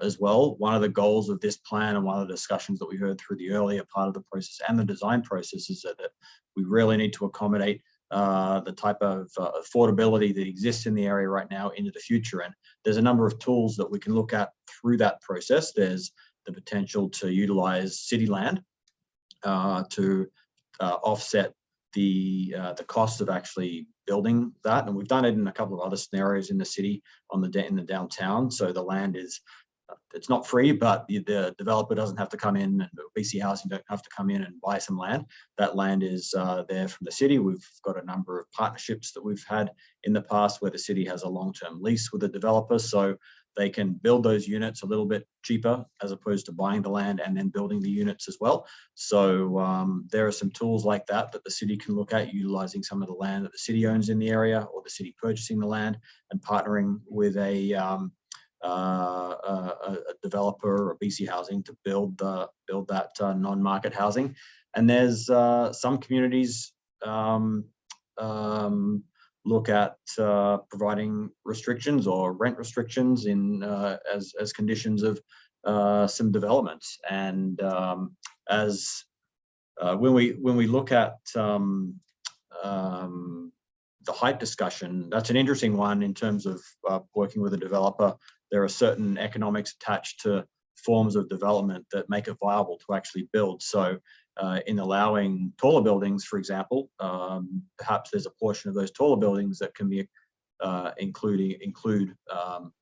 as well. One of the goals of this plan and one of the discussions that we heard through the earlier part of the process and the design process is that we really need to accommodate the type of affordability that exists in the area right now into the future. And there's a number of tools that we can look at through that process. There's the potential to utilize city land to offset the cost of actually building that, and we've done it in a couple of other scenarios in the city in the downtown. So the land is it's not free, but the developer doesn't have to come in, and BC Housing don't have to come in and buy some land. That land is there from the city. We've got a number of partnerships that we've had in the past where the city has a long-term lease with the developer, so they can build those units a little bit cheaper as opposed to buying the land and then building the units as well. So there are some tools like that that the city can look at, utilizing some of the land that the city owns in the area, or the city purchasing the land and partnering with a developer or BC Housing to build that non-market housing. And there's some communities look at providing restrictions or rent restrictions in as conditions of some developments. And as when we look at the height discussion, that's an interesting one in terms of working with a developer. There are certain economics attached to forms of development that make it viable to actually build. So in allowing taller buildings, for example, perhaps there's a portion of those taller buildings that can be include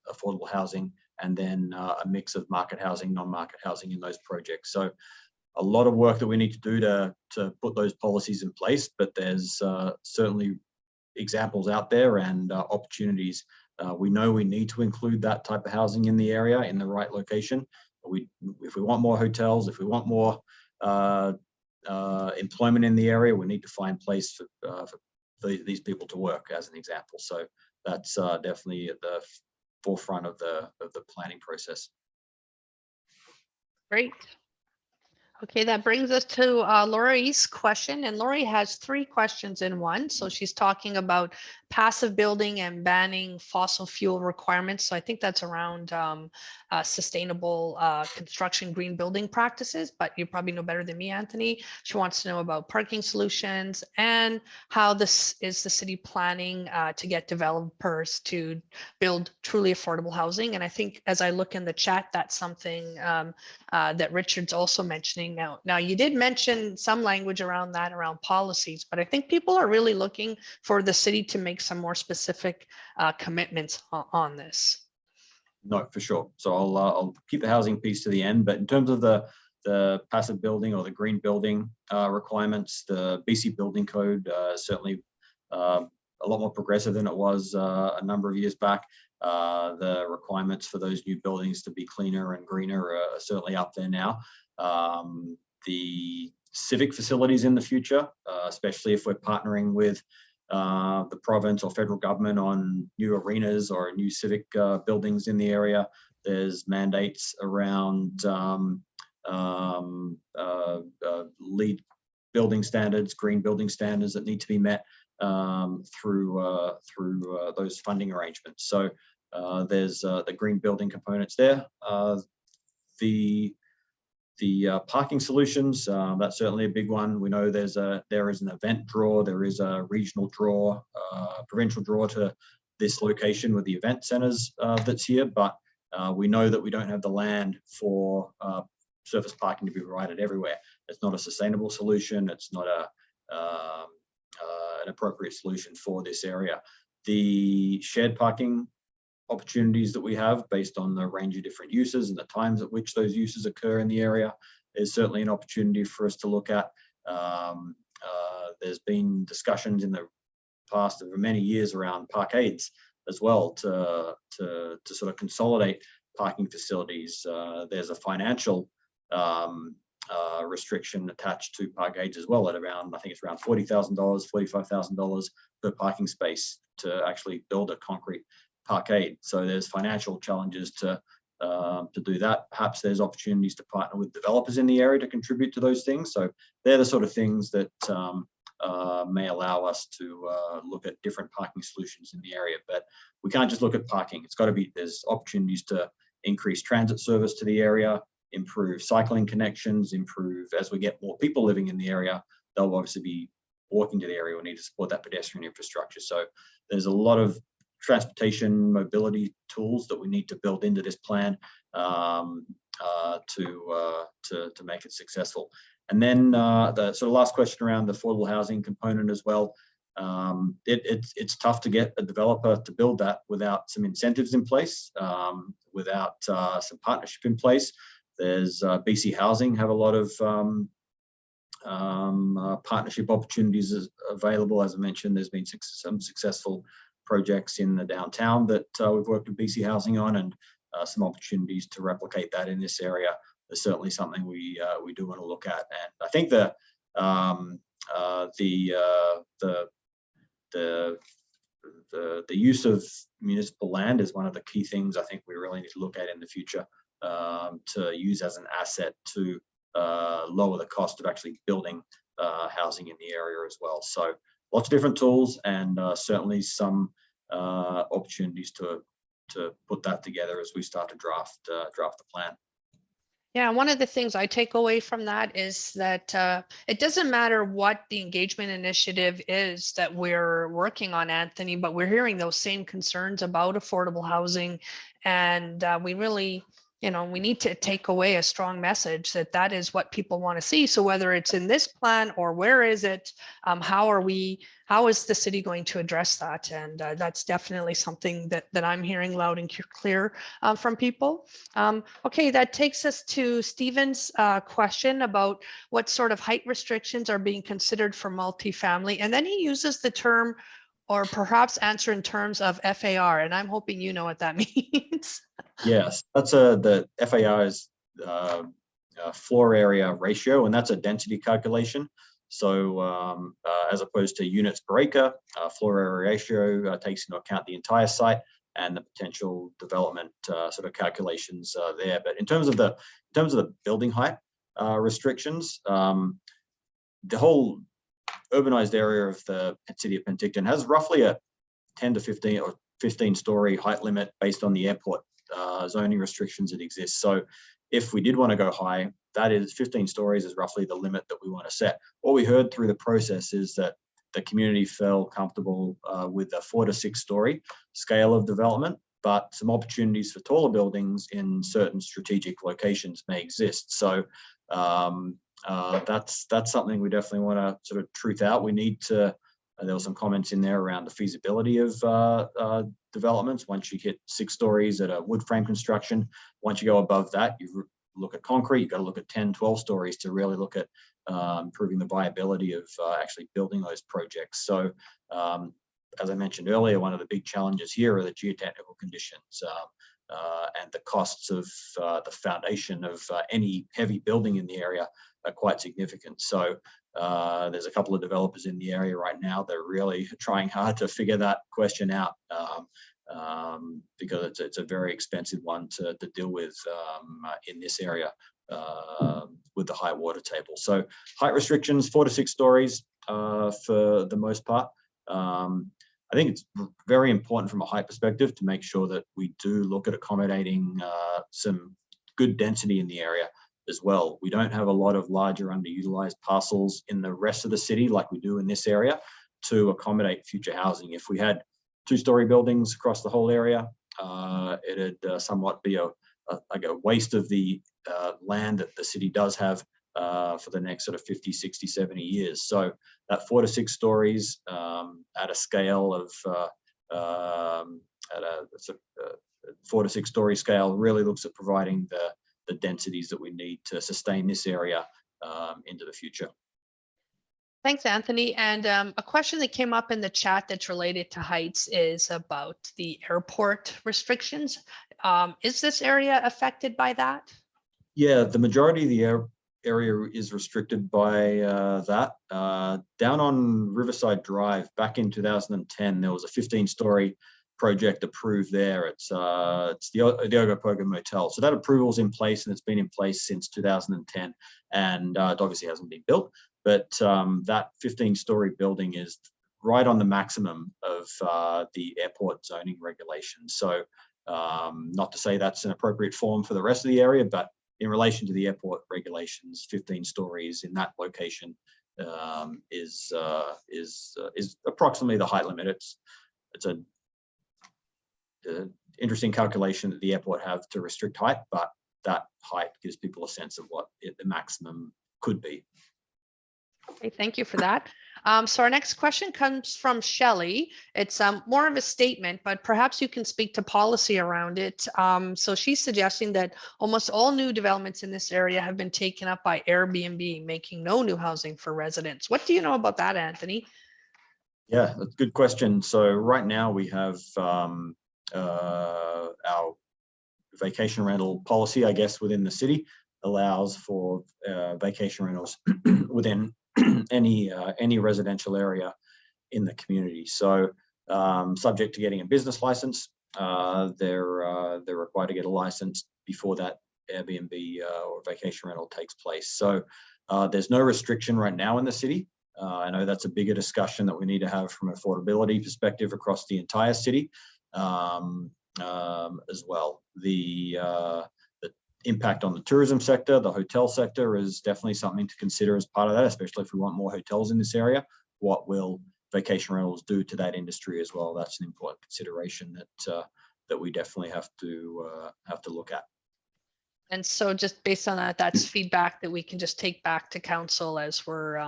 affordable housing, and then a mix of market housing, non-market housing in those projects. So a lot of work that we need to do to put those policies in place, but there's certainly examples out there and opportunities. We know we need to include that type of housing in the area in the right location. If we want more hotels, if we want more employment in the area, we need to find place for these people to work, as an example. So that's definitely at the forefront of the planning process. Great. Okay, that brings us to Lori's question, and Lori has 3 questions in one. So she's talking about passive building and banning fossil fuel requirements. So I think that's around sustainable construction, green building practices, but you probably know better than me, Anthony. She wants to know about parking solutions and how this is the city planning to get developers to build truly affordable housing. And I think as I look in the chat, that's something that Richard's also mentioning. Now you did mention some language around that, around policies, but I think people are really looking for the city to make some more specific commitments on this. No, for sure. So I'll keep the housing piece to the end, but in terms of the passive building or the green building requirements, the BC Building Code certainly a lot more progressive than it was a number of years back. The requirements for those new buildings to be cleaner and greener are certainly up there now. The civic facilities in the future, especially if we're partnering with the province or federal government on new arenas or new civic buildings in the area, there's mandates around LEED building standards, green building standards that need to be met through those funding arrangements. So there's the green building components there. The parking solutions, that's certainly a big one. We know there is an event draw, there is a regional draw, provincial draw to this location with the event centres that's here, but we know that we don't have the land for surface parking to be provided everywhere. It's not a sustainable solution. It's not an appropriate solution for this area. The shared parking opportunities that we have based on the range of different uses and the times at which those uses occur in the area is certainly an opportunity for us to look at. There's been discussions in the past over many years around parkades as well to sort of consolidate parking facilities. There's a financial restriction attached to parkades as well at around, I think it's around $40,000, $45,000 per parking space to actually build a concrete parkade. So there's financial challenges to do that. Perhaps there's opportunities to partner with developers in the area to contribute to those things. So they're the sort of things that may allow us to look at different parking solutions in the area. But we can't just look at parking. It's got to be, there's opportunities to increase transit service to the area, improve cycling connections, improve, as we get more people living in the area, they'll obviously be walking to the area. We need to support that pedestrian infrastructure. So there's a lot of transportation mobility tools that we need to build into this plan to make it successful. And then the sort of last question around the affordable housing component as well. It's tough to get a developer to build that without some incentives in place, without some partnership in place. There's BC Housing have a lot of partnership opportunities available. As I mentioned, there's been some successful projects in the downtown that we've worked with BC Housing on, and some opportunities to replicate that in this area. There's certainly something we do want to look at. And I think the use of municipal land is one of the key things I think we really need to look at in the future, to use as an asset to lower the cost of actually building housing in the area as well. So lots of different tools, and certainly some opportunities to put that together as we start to draft the plan. Yeah, one of the things I take away from that is that it doesn't matter what the engagement initiative is that we're working on, Anthony, but we're hearing those same concerns about affordable housing. And we really, we need to take away a strong message that that is what people want to see. So whether it's in this plan or where is it, how is the city going to address that? And that's definitely something that I'm hearing loud and clear from people. Okay, that takes us to Stephen's question about what sort of height restrictions are being considered for multifamily. And then he uses the term, or perhaps answer in terms of FAR, and I'm hoping you know what that means. Yes, that's the FAR is floor area ratio, and that's a density calculation. So as opposed to units per acre, floor area ratio takes into account the entire site and the potential development sort of calculations there. But in terms of the building height restrictions, the whole urbanized area of the city of Penticton has roughly a 10 to 15 or 15-story height limit based on the airport zoning restrictions that exist. So if we did want to go high, that is 15 stories is roughly the limit that we want to set. What we heard through the process is that the community felt comfortable with a 4 to 6 story scale of development, but some opportunities for taller buildings in certain strategic locations may exist. So that's something we definitely want to sort of truth out. We need to, there were some comments in there around the feasibility of developments. Once you hit 6 stories at a wood frame construction, once you go above that, you look at concrete, you've got to look at 10, 12 stories to really look at improving the viability of actually building those projects. So as I mentioned earlier, one of the big challenges here are the geotechnical conditions and the costs of the foundation of any heavy building in the area are quite significant. So there's a couple of developers in the area right now that are really trying hard to figure that question out because it's a very expensive one to deal with in this area. with the high water table. So height restrictions, 4 to 6 stories for the most part. I think it's very important from a height perspective to make sure that we do look at accommodating some good density in the area as well. We don't have a lot of larger underutilized parcels in the rest of the city like we do in this area to accommodate future housing. If we had 2-story buildings across the whole area, it'd somewhat be like a waste of the land that the city does have for the next sort of 50, 60, 70 years. So that 4 to 6 stories at a scale of at a 4 to 6 story scale really looks at providing the densities that we need to sustain this area into the future. Thanks, Anthony. And a question that came up in the chat that's related to heights is about the airport restrictions. Is this area affected by that? Yeah, the majority of the area is restricted by that. Down on Riverside Drive, back in 2010, there was a 15-story project approved there. It's the Ocopogo Motel. So that approval is in place, and it's been in place since 2010, and it obviously hasn't been built. But that 15-story building is right on the maximum of the airport zoning regulations. So not to say that's an appropriate form for the rest of the area, but in relation to the airport regulations, 15 stories in that location is approximately the height limit. It's an interesting calculation that the airport have to restrict height, but that height gives people a sense of what the maximum could be. Okay, thank you for that. So our next question comes from Shelley. It's more of a statement, but perhaps you can speak to policy around it. So she's suggesting that almost all new developments in this area have been taken up by Airbnb, making no new housing for residents. What do you know about that, Anthony? Yeah, that's a good question. So right now we have our vacation rental policy, I guess, within the city allows for vacation rentals within any residential area in the community. So subject to getting a business license, they're required to get a license before that Airbnb or vacation rental takes place. So there's no restriction right now in the city. I know that's a bigger discussion that we need to have from an affordability perspective across the entire city as well. The impact on the tourism sector, the hotel sector is definitely something to consider as part of that, especially if we want more hotels in this area. What will vacation rentals do to that industry as well? That's an important consideration that we definitely have to look at. And so just based on that, that's feedback that we can just take back to council as we're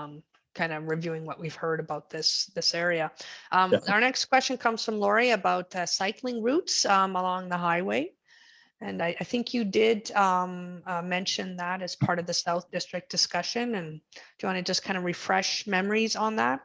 kind of reviewing what we've heard about this area. Our next question comes from Lori about cycling routes along the highway. And I think you did mention that as part of the South District discussion. And do you want to just kind of refresh memories on that?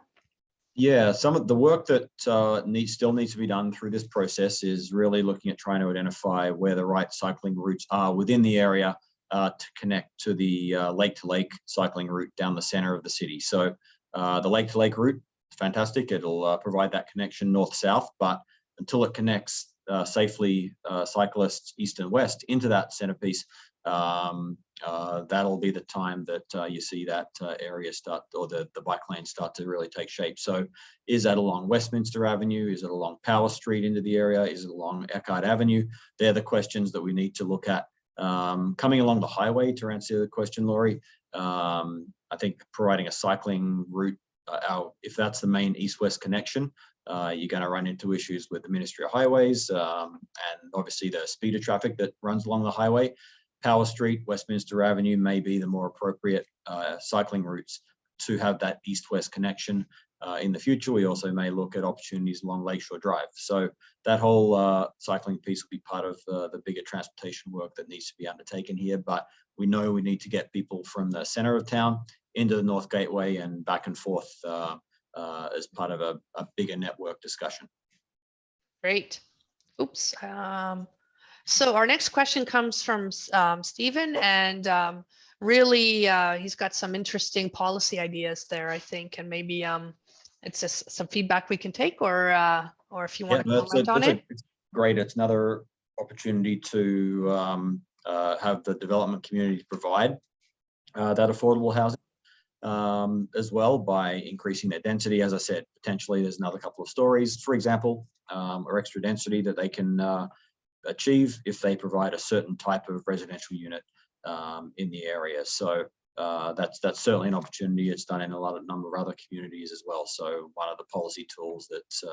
Yeah, some of the work that still needs to be done through this process is really looking at trying to identify where the right cycling routes are within the area to connect to the lake-to-lake cycling route down the center of the city. So the lake-to-lake route, fantastic. It'll provide that connection north-south, but until it connects safely cyclists east and west into that centerpiece, that'll be the time that you see that area start, or the bike lanes start to really take shape. So is that along Westminster Avenue? Is it along Power Street into the area? Is it along Eckhart Avenue? They're the questions that we need to look at. Coming along the highway, to answer the question, Laurie, I think providing a cycling route, if that's the main east-west connection, you're going to run into issues with the Ministry of Highways and obviously the speeder traffic that runs along the highway. Power Street, Westminster Avenue may be the more appropriate cycling routes to have that east-west connection. In the future, we also may look at opportunities along Lakeshore Drive. So that whole cycling piece will be part of the bigger transportation work that needs to be undertaken here. But we know we need to get people from the center of town into the North Gateway and back and forth as part of a bigger network discussion. Great. Oops. So our next question comes from Stephen, and really he's got some interesting policy ideas there, I think, and maybe it's just some feedback we can take, or if you want to comment on it. It's great. It's another opportunity to have the development community provide that affordable housing as well by increasing their density. As I said, potentially there's another couple of stories, for example, or extra density that they can achieve if they provide a certain type of residential unit in the area. So that's certainly an opportunity. It's done in a number of other communities as well. So one of the policy tools that's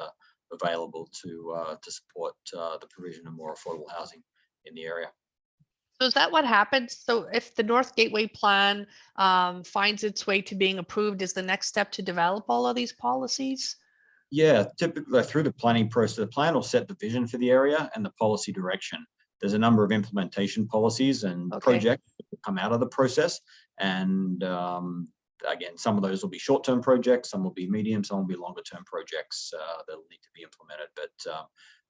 available to support the provision of more affordable housing in the area. So is that what happens? So if the North Gateway plan finds its way to being approved, is the next step to develop all of these policies? Yeah, typically through the planning process, the plan will set the vision for the area and the policy direction. There's a number of implementation policies and projects that come out of the process. And again, some of those will be short-term projects, some will be medium, some will be longer-term projects that will need to be implemented. But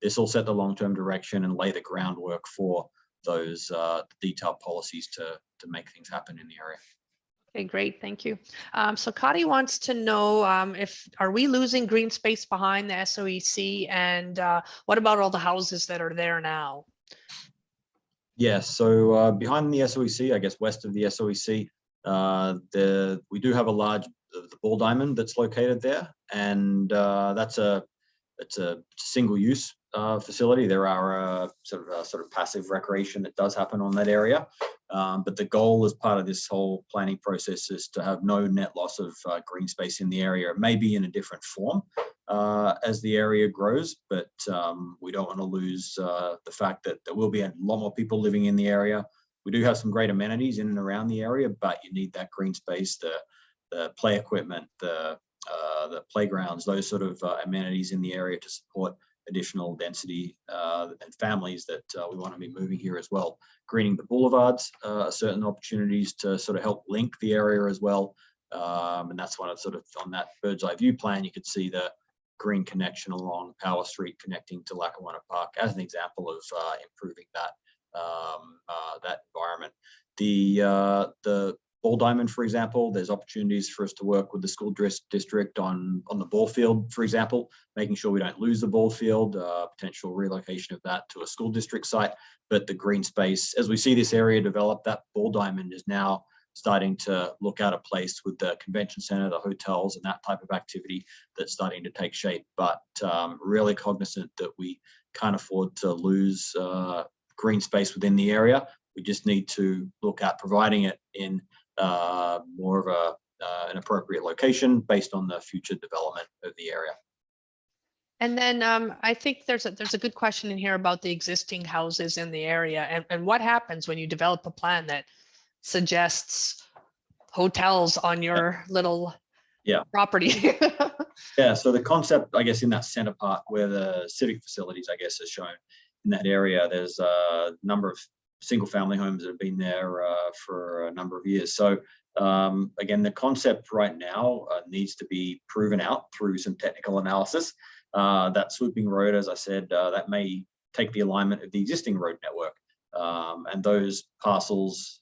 this will set the long-term direction and lay the groundwork for those detailed policies to make things happen in the area. Okay, great, thank you. So Kadi wants to know are we losing green space behind the SOEC, and what about all the houses that are there now? Yes, so behind the SOEC, I guess west of the SOEC, we do have a large the ball diamond that's located there, and it's a single-use facility. There are sort of passive recreation that does happen on that area, but the goal as part of this whole planning process is to have no net loss of green space in the area. It may be in a different form as the area grows, but we don't want to lose the fact that there will be a lot more people living in the area. We do have some great amenities in and around the area, but you need that green space, the play equipment, the playgrounds, those sort of amenities in the area to support additional density and families that we want to be moving here as well. Greening the boulevards are certain opportunities to sort of help link the area as well. And that's one of sort of on that bird's eye view plan, you could see the green connection along Power Street connecting to Lackawanna Park as an example of improving that that environment. The Ball Diamond, for example, there's opportunities for us to work with the school district on the ball field, for example, making sure we don't lose the ball field, potential relocation of that to a school district site. But the green space, as we see this area develop, that Ball Diamond is now starting to look out of place with the convention center, the hotels, and that type of activity that's starting to take shape. But really cognizant that we can't afford to lose green space within the area. We just need to look at providing it in more of an appropriate location based on the future development of the area. And then I think there's a good question in here about the existing houses in the area, and what happens when you develop a plan that suggests hotels on your little property. Yeah, so the concept, I guess, in that center part where the civic facilities, I guess, is shown in that area, there's a number of single family homes that have been there for a number of years. So again, the concept right now needs to be proven out through some technical analysis. That swooping road, as I said, that may take the alignment of the existing road network, and those parcels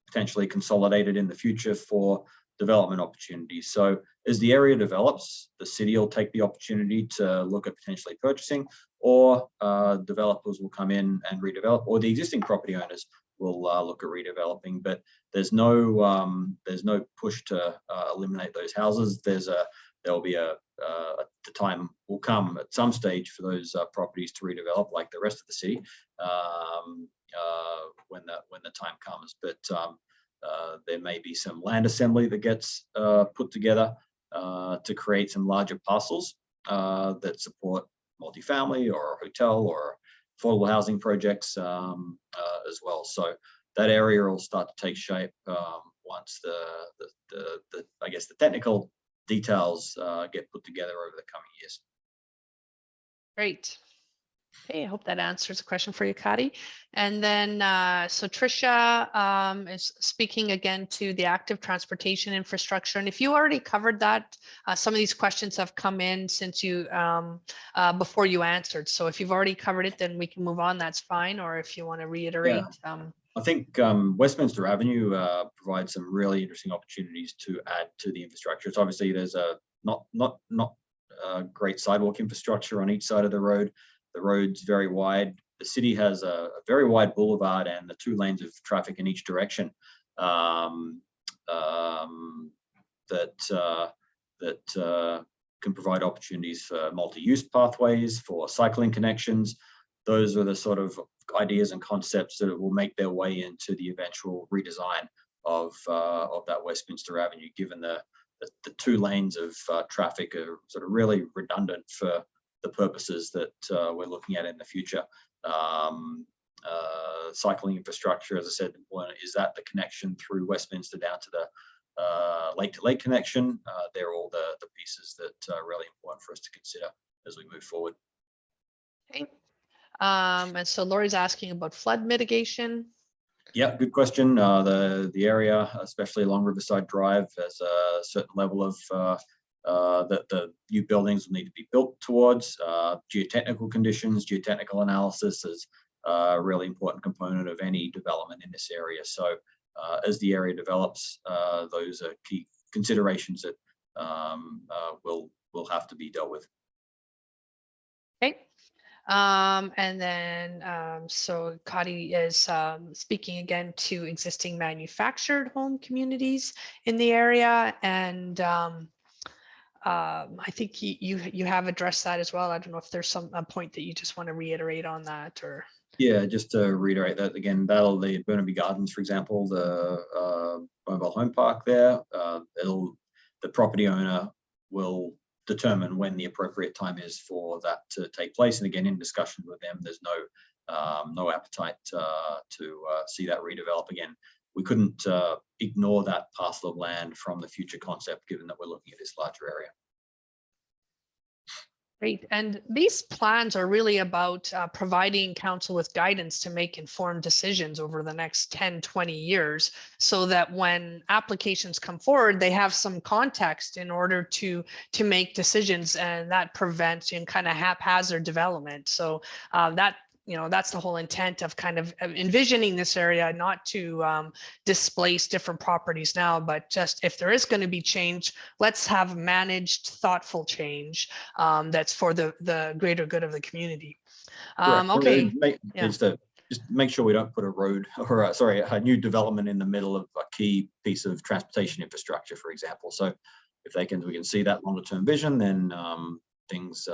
potentially consolidated in the future for development opportunities. So as the area develops, the city will take the opportunity to look at potentially purchasing, or developers will come in and redevelop, or the existing property owners will look at redeveloping. But there's no push to eliminate those houses. There'll be the time will come at some stage for those properties to redevelop, like the rest of the city, when the time comes. But there may be some land assembly that gets put together to create some larger parcels that support multifamily or hotel or affordable housing projects as well. So that area will start to take shape once the I guess the technical details get put together over the coming years. Great. Okay, I hope that answers the question for you, Kadi. And then, so Tricia is speaking again to the active transportation infrastructure. And if you already covered that, some of these questions have come in since you, before you answered. So if you've already covered it, then we can move on, that's fine. Or if you want to reiterate. Yeah. I think Westminster Avenue provides some really interesting opportunities to add to the infrastructure. It's obviously there's a not great sidewalk infrastructure on each side of the road. The road's very wide. the city has a very wide boulevard and the 2 lanes of traffic in each direction that can provide opportunities for multi-use pathways, for cycling connections. Those are the sort of ideas and concepts that will make their way into the eventual redesign of that Westminster Avenue, given the 2 lanes of traffic are sort of really redundant for the purposes that we're looking at in the future. Cycling infrastructure, as I said, is that the connection through Westminster down to the lake-to-lake connection. They're all the pieces that are really important for us to consider as we move forward. Okay. And so Lori's asking about flood mitigation. Yeah, good question. The area, especially along Riverside Drive, has a certain level of that the new buildings will need to be built towards. Geotechnical conditions, geotechnical analysis is a really important component of any development in this area. So as the area develops, those are key considerations that will have to be dealt with. Okay. And then, so Kadi is speaking again to existing manufactured home communities in the area. And I think you have addressed that as well. I don't know if there's a point that you just want to reiterate on that, or. Yeah, just to reiterate that again, that'll the Burnaby Gardens, for example, the mobile home park there. The property owner will determine when the appropriate time is for that to take place. And again, in discussion with them, there's no appetite to see that redevelop again. We couldn't ignore that parcel of land from the future concept, given that we're looking at this larger area. Great. And these plans are really about providing council with guidance to make informed decisions over the next 10, 20 years, so that when applications come forward, they have some context in order to make decisions, and that prevents kind of haphazard development. So that's the whole intent of kind of envisioning this area, not to displace different properties now, but just if there is going to be change, let's have managed, thoughtful change that's for the greater good of the community. Okay. Just make sure we don't put a road or a new development in the middle of a key piece of transportation infrastructure, for example. So if we can see that longer term vision, then things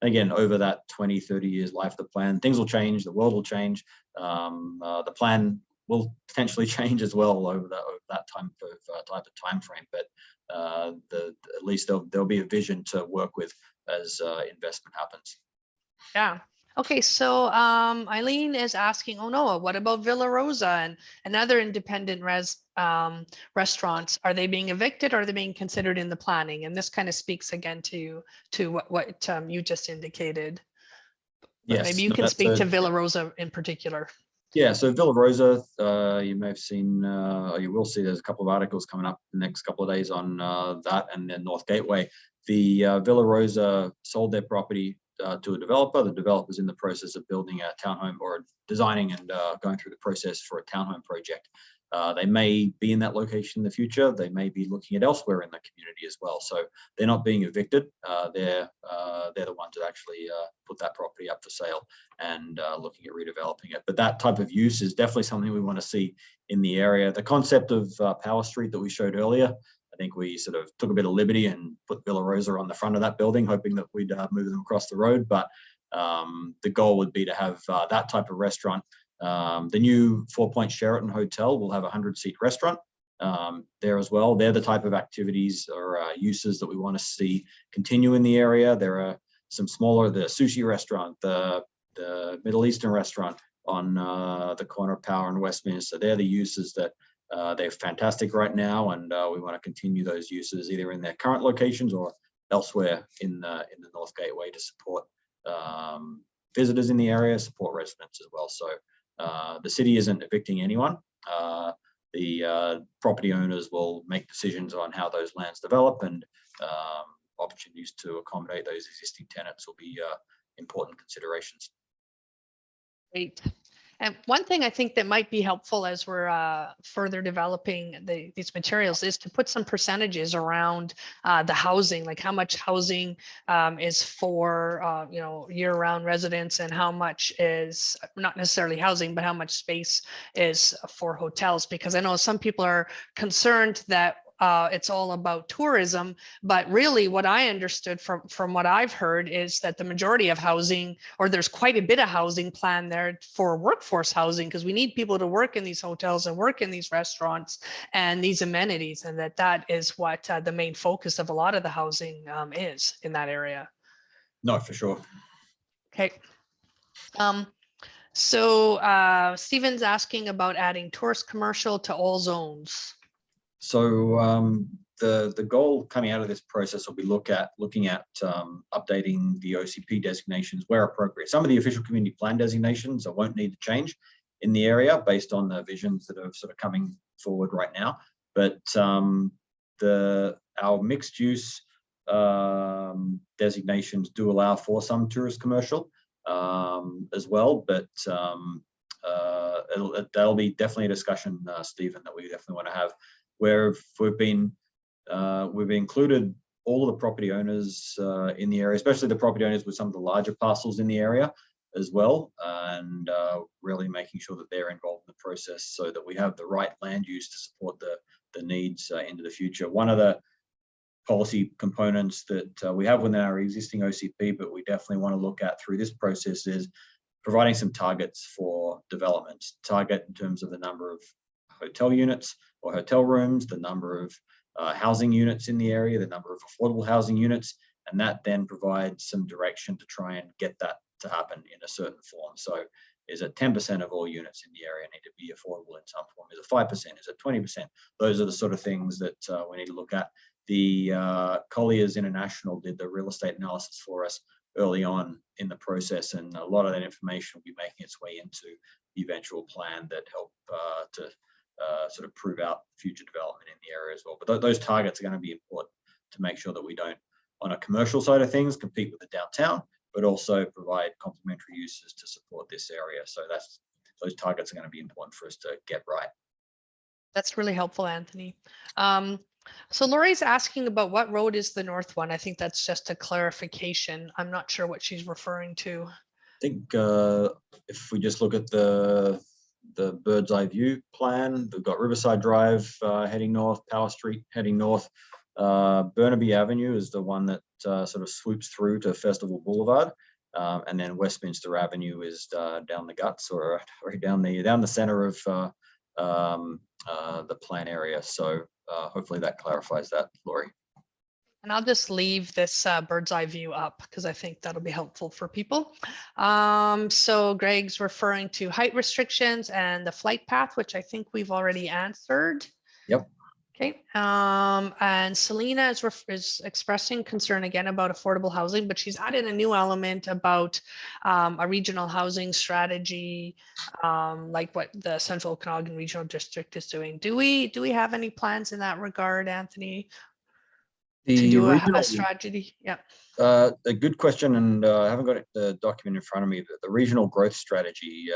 again, over that 20, 30 years life of the plan, things will change, the world will change. The plan will potentially change as well over that type of time frame. But at least there'll be a vision to work with as investment happens. Yeah. Okay, so Eileen is asking, oh no, what about Villa Rosa and other independent restaurants? Are they being evicted, or are they being considered in the planning? And this kind of speaks again to what you just indicated. But yes, maybe you can speak to Villa Rosa in particular. Yeah, so Villa Rosa, you may have seen, or you will see, there's a couple of articles coming up the next couple of days on that, and then North Gateway. The Villa Rosa sold their property to a developer. The developer's in the process of building a townhome, or designing and going through the process for a townhome project. They may be in that location in the future. They may be looking at elsewhere in the community as well. So they're not being evicted. They're the ones that actually put that property up for sale and looking at redeveloping it. But that type of use is definitely something we want to see in the area. The concept of Power Street that we showed earlier, I think we sort of took a bit of liberty and put Villa Rosa on the front of that building, hoping that we'd move them across the road. But the goal would be to have that type of restaurant. The new 4 Point Sheraton Hotel will have a 100-seat restaurant there as well. They're the type of activities or uses that we want to see continue in the area. There are some smaller, the sushi restaurant, the Middle Eastern restaurant on the corner of Power and Westminster. They're the uses that they're fantastic right now, and we want to continue those uses either in their current locations or elsewhere in the North Gateway to support visitors in the area, support residents as well. So the city isn't evicting anyone. The property owners will make decisions on how those lands develop, and opportunities to accommodate those existing tenants will be important considerations. Great. And one thing I think that might be helpful as we're further developing these materials is to put some percentages around the housing, like how much housing is for year-round residents, and how much is not necessarily housing, but how much space is for hotels. Because I know some people are concerned that it's all about tourism, but really what I understood from what I've heard is that the majority of housing, or there's quite a bit of housing planned there for workforce housing, because we need people to work in these hotels and work in these restaurants and these amenities, and that is what the main focus of a lot of the housing is in that area. No, for sure. Okay. So Stephen's asking about adding tourist commercial to all zones. So the goal coming out of this process will be looking at updating the OCP designations where appropriate. Some of the official community plan designations won't need to change in the area based on the visions that are sort of coming forward right now. But our mixed use designations do allow for some tourist commercial as well, but that'll be definitely a discussion, Stephen, that we definitely want to have, where we've included all of the property owners in the area, especially the property owners with some of the larger parcels in the area as well, and really making sure that they're involved in the process so that we have the right land use to support the needs into the future. One of the policy components that we have within our existing OCP, but we definitely want to look at through this process, is providing some targets for development. Target in terms of the number of hotel units or hotel rooms, the number of housing units in the area, the number of affordable housing units, and that then provides some direction to try and get that to happen in a certain form. So is it 10% of all units in the area need to be affordable in some form? Is it 5%? Is it 20%? Those are the sort of things that we need to look at. The Colliers International did the real estate analysis for us early on in the process, and a lot of that information will be making its way into the eventual plan that help to sort of prove out future development in the area as well. But those targets are going to be important to make sure that we don't, on a commercial side of things, compete with the downtown, but also provide complementary uses to support this area. So those targets are going to be important for us to get right. That's really helpful, Anthony. So Lori's asking about what road is the north one. I think that's just a clarification. I'm not sure what she's referring to. I think if we just look at the bird's eye view plan, we've got Riverside Drive heading north, Power Street heading north. Burnaby Avenue is the one that sort of swoops through to Festival Boulevard, and then Westminster Avenue is down the guts, or down the center of the plan area. So hopefully that clarifies that, Lori. And I'll just leave this bird's eye view up because I think that'll be helpful for people. So Greg's referring to height restrictions and the flight path, which I think we've already answered. Yep. Okay. And Selena is expressing concern again about affordable housing, but she's added a new element about a regional housing strategy, like what the Central Okanagan Regional District is doing. Do we have any plans in that regard, Anthony? To do a strategy? Yeah. A good question, and I haven't got the document in front of me, but the regional growth strategy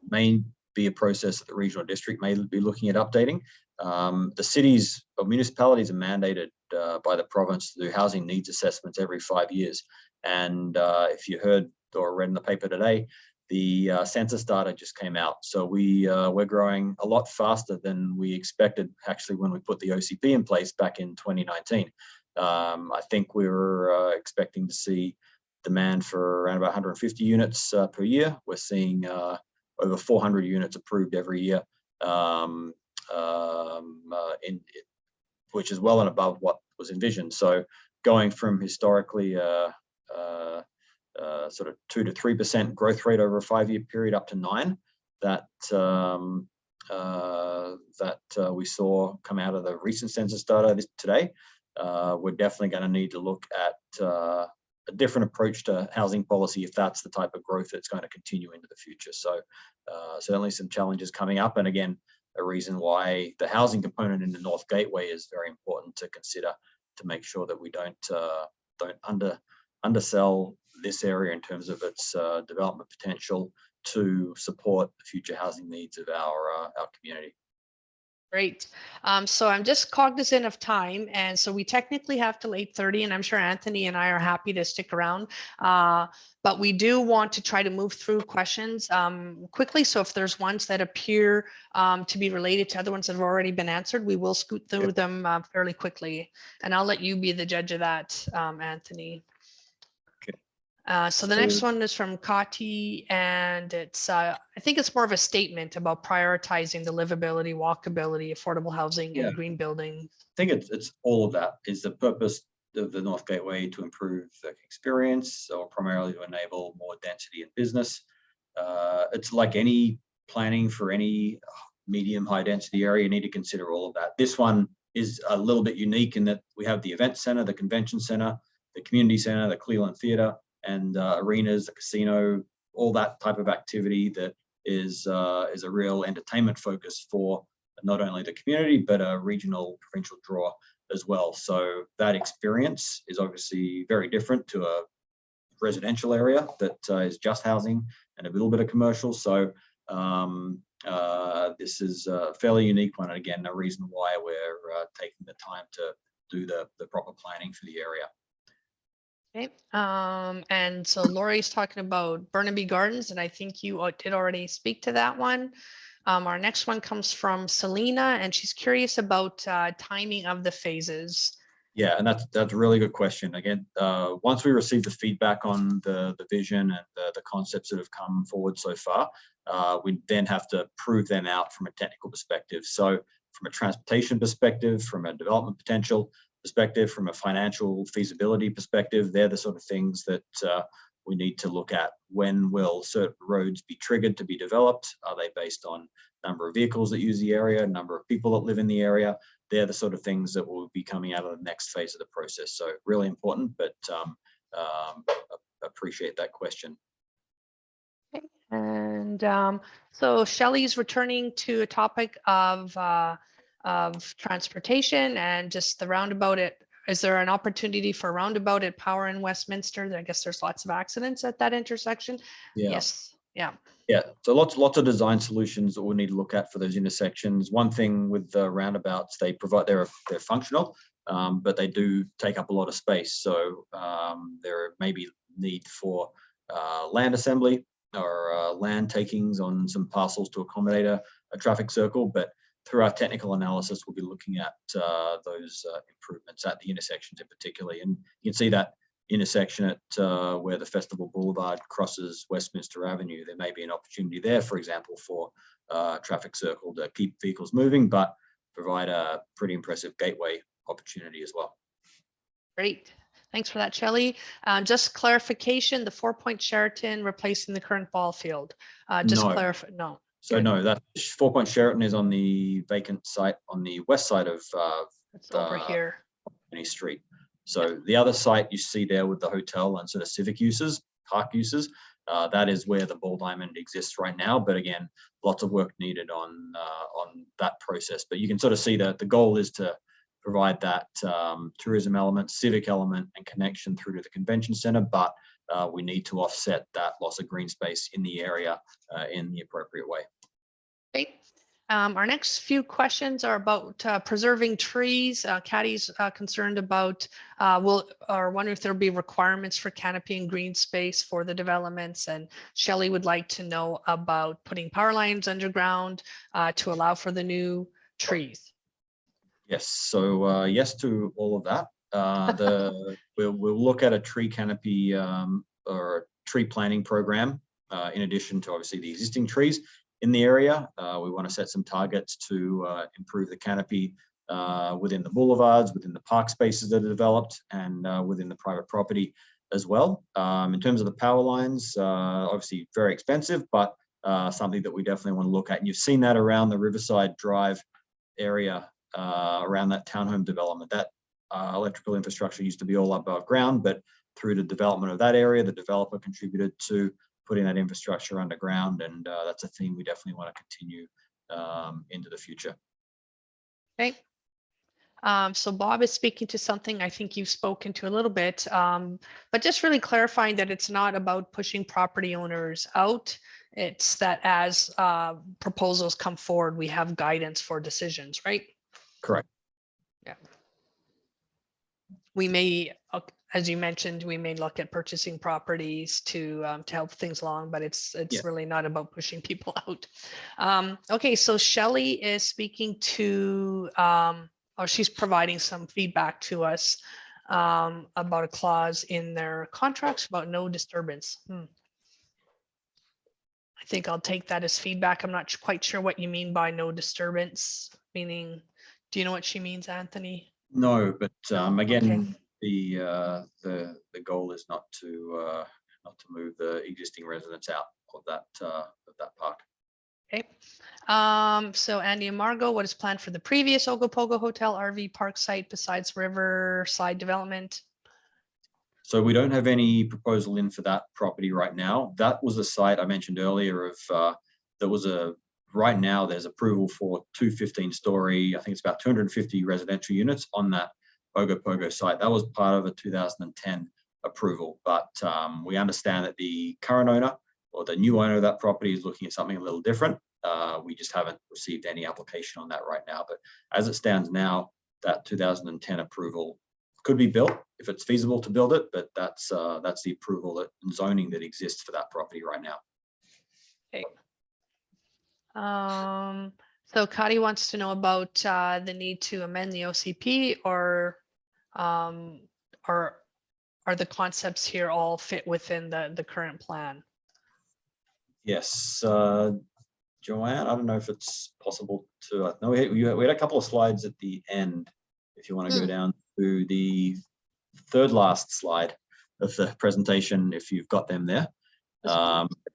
may be a process that the regional district may be looking at updating. The cities or municipalities are mandated by the province to do housing needs assessments every 5 years. And if you heard or read in the paper today, the census data just came out. So we're growing a lot faster than we expected, actually, when we put the OCP in place back in 2019. I think we were expecting to see demand for around about 150 units per year. We're seeing over 400 units approved every year, which is well and above what was envisioned. So going from historically sort of 2 to 3% growth rate over a 5-year period up to 9%, that we saw come out of the recent census data today. We're definitely going to need to look at a different approach to housing policy if that's the type of growth that's going to continue into the future. So certainly some challenges coming up, and again, a reason why the housing component in the North Gateway is very important to consider, to make sure that we don't undersell this area in terms of its development potential to support the future housing needs of our community. Great. So I'm just cognizant of time. And so we technically have till 8:30, and I'm sure Anthony and I are happy to stick around. But we do want to try to move through questions quickly. So if there's ones that appear to be related to other ones that have already been answered, we will scoot through them fairly quickly. And I'll let you be the judge of that, Anthony. So the next one is from Kati, and it's I think it's more of a statement about prioritizing the livability, walkability, affordable housing, and green building. I think it's all of that. Is the purpose of the North Gateway to improve the experience, or primarily to enable more density in business? It's like any planning for any medium high density area, you need to consider all of that. This one is a little bit unique in that we have the event center, the convention center, the community center, the Cleveland Theater, and arenas, the casino, all that type of activity that is a real entertainment focus for not only the community, but a regional, provincial draw as well. So that experience is obviously very different to a residential area that is just housing and a little bit of commercial. So this is a fairly unique one. And again, no reason why we're taking the time to do the proper planning for the area. Okay. And so Lori's talking about Burnaby Gardens, and I think you did already speak to that one. Our next one comes from Selena, and she's curious about timing of the phases. Yeah, and that's a really good question. Again, once we receive the feedback on the vision and the concepts that have come forward so far, we then have to prove them out from a technical perspective. So from a transportation perspective, from a development potential perspective, from a financial feasibility perspective, they're the sort of things that we need to look at. When will certain roads be triggered to be developed? Are they based on number of vehicles that use the area, number of people that live in the area? They're the sort of things that will be coming out of the next phase of the process. So really important, but appreciate that question. Okay. And so Shelley's returning to a topic of transportation and just the roundabout. Is there an opportunity for a roundabout at Power in Westminster? I guess there's lots of accidents at that intersection. Yeah. Yes. Yeah. Yeah. So lots of design solutions that we'll need to look at for those intersections. One thing with the roundabouts, they're functional, but they do take up a lot of space. So there may be need for land assembly or land takings on some parcels to accommodate a traffic circle. But through our technical analysis, we'll be looking at those improvements at the intersections in particular. And you can see that intersection at where the Festival Boulevard crosses Westminster Avenue. There may be an opportunity there, for example, for a traffic circle to keep vehicles moving, but provide a pretty impressive gateway opportunity as well. Great. Thanks for that, Shelley. Just clarification, the 4-Point Sheraton replacing the current ball field. Just clarify. No. So no, that 4-Point Sheraton is on the vacant site on the west side of it's over here. Street. So the other site you see there with the hotel and sort of civic uses, park uses, that is where the ball diamond exists right now. But again, lots of work needed on that process. But you can sort of see that the goal is to provide that tourism element, civic element, and connection through to the convention center. But we need to offset that loss of green space in the area in the appropriate way. Okay. Our next few questions are about preserving trees. Caddy's concerned about wondering if there'll be requirements for canopy and green space for the developments. And Shelley would like to know about putting power lines underground to allow for the new trees. Yes. So yes to all of that. We'll look at a tree canopy or a tree planting program in addition to obviously the existing trees in the area. We want to set some targets to improve the canopy within the boulevards, within the park spaces that are developed, and within the private property as well. In terms of the power lines, obviously very expensive, but something that we definitely want to look at. And you've seen that around the Riverside Drive area, around that townhome development. That electrical infrastructure used to be all above ground, but through the development of that area, the developer contributed to putting that infrastructure underground, and that's a theme we definitely want to continue into the future. Okay. So Bob is speaking to something I think you've spoken to a little bit, but just really clarifying that it's not about pushing property owners out. It's that as proposals come forward, we have guidance for decisions, right? Correct. Yeah. We may, as you mentioned, we may look at purchasing properties to help things along, but it's Yeah. really not about pushing people out. Okay, so Shelley is speaking to, or she's providing some feedback to us about a clause in their contracts about no disturbance. I think I'll take that as feedback. I'm not quite sure what you mean by no disturbance, meaning, do you know what she means, Anthony? No, but again, Okay. the goal is not to move the existing residents out of that park. Okay. So Andy and Margot, what is planned for the previous Ocopogo Hotel RV park site besides riverside development? So we don't have any proposal in for that property right now. That was a site I mentioned earlier of right now there's approval for 2 15-story, I think it's about 250 residential units on that Ocopogo site. That was part of a 2010 approval, but we understand that the current owner or the new owner of that property is looking at something a little different. We just haven't received any application on that right now, but as it stands now, that 2010 approval could be built if it's feasible to build it, but that's the approval and zoning that exists for that property right now. Okay. So Kadi wants to know about the need to amend the OCP, or are the concepts here all fit within the current plan? Yes, Joanne, I don't know if it's possible to. No, we had a couple of slides at the end. If you want to go down to the third last slide of the presentation, if you've got them there.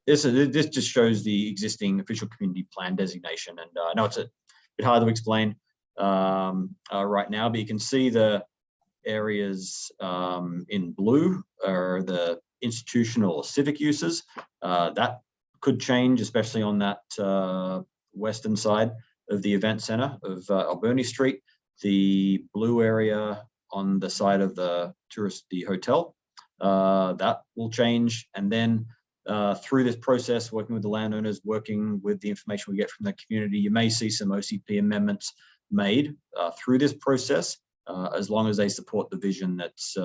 This just shows the existing official community plan designation, and I know it's a bit hard to explain right now, but you can see the areas in blue are the institutional or civic uses. That could change, especially on that western side of the event center of Alberni Street. The blue area on the side of the hotel, that will change. And then through this process, working with the landowners, working with the information we get from the community, you may see some OCP amendments made through this process, as long as they support the vision that's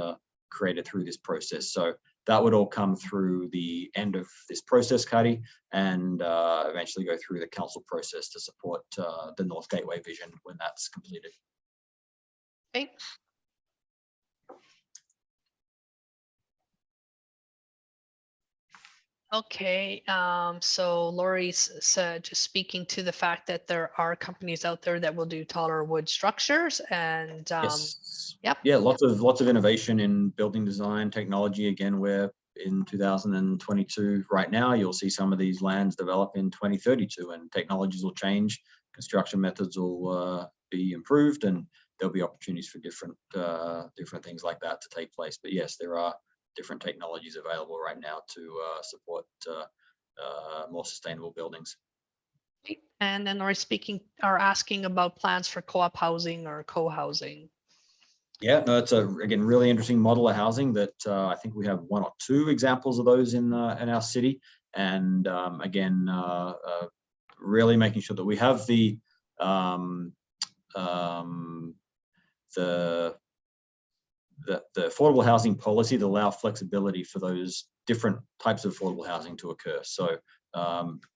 created through this process. So that would all come through the end of this process, Kadi, and eventually go through the council process to support the North Gateway vision when that's completed. Okay. Okay, so Lori's just speaking to the fact that there are companies out there that will do taller wood structures, and yes, yep, yeah, lots of innovation in building design technology. Again, we're in 2022 right now. You'll see some of these lands develop in 2032, and technologies will change. Construction methods will be improved, and there'll be opportunities for different things like that to take place. But yes, there are different technologies available right now to support more sustainable buildings. and then are asking about plans for co-op housing or co-housing. Yeah, no, it's again really interesting model of housing that I think we have 1 or 2 examples of those in our city, and again, really making sure that we have the affordable housing policy to allow flexibility for those different types of affordable housing to occur. So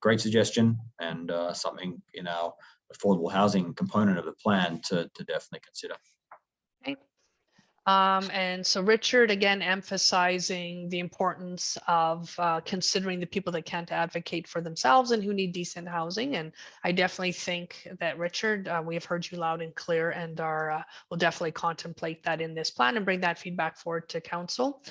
great suggestion, and something in our affordable housing component of the plan to definitely consider. Okay. And so Richard, again, emphasizing the importance of considering the people that can't advocate for themselves and who need decent housing. And I definitely think that, Richard, we have heard you loud and clear, and will definitely contemplate that in this plan and bring that feedback forward to council.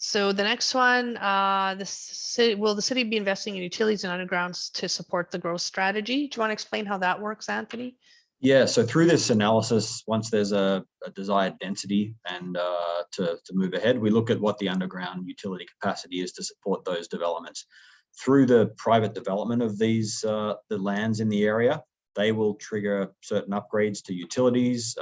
So the next one, will the city be investing in utilities and undergrounds to support the growth strategy? Do you want to explain how that works, Anthony? Yeah, so through this analysis, once there's a desired density and to move ahead, we look at what the underground utility capacity is to support those developments. Through the private development of these, the lands in the area, they will trigger certain upgrades to utilities,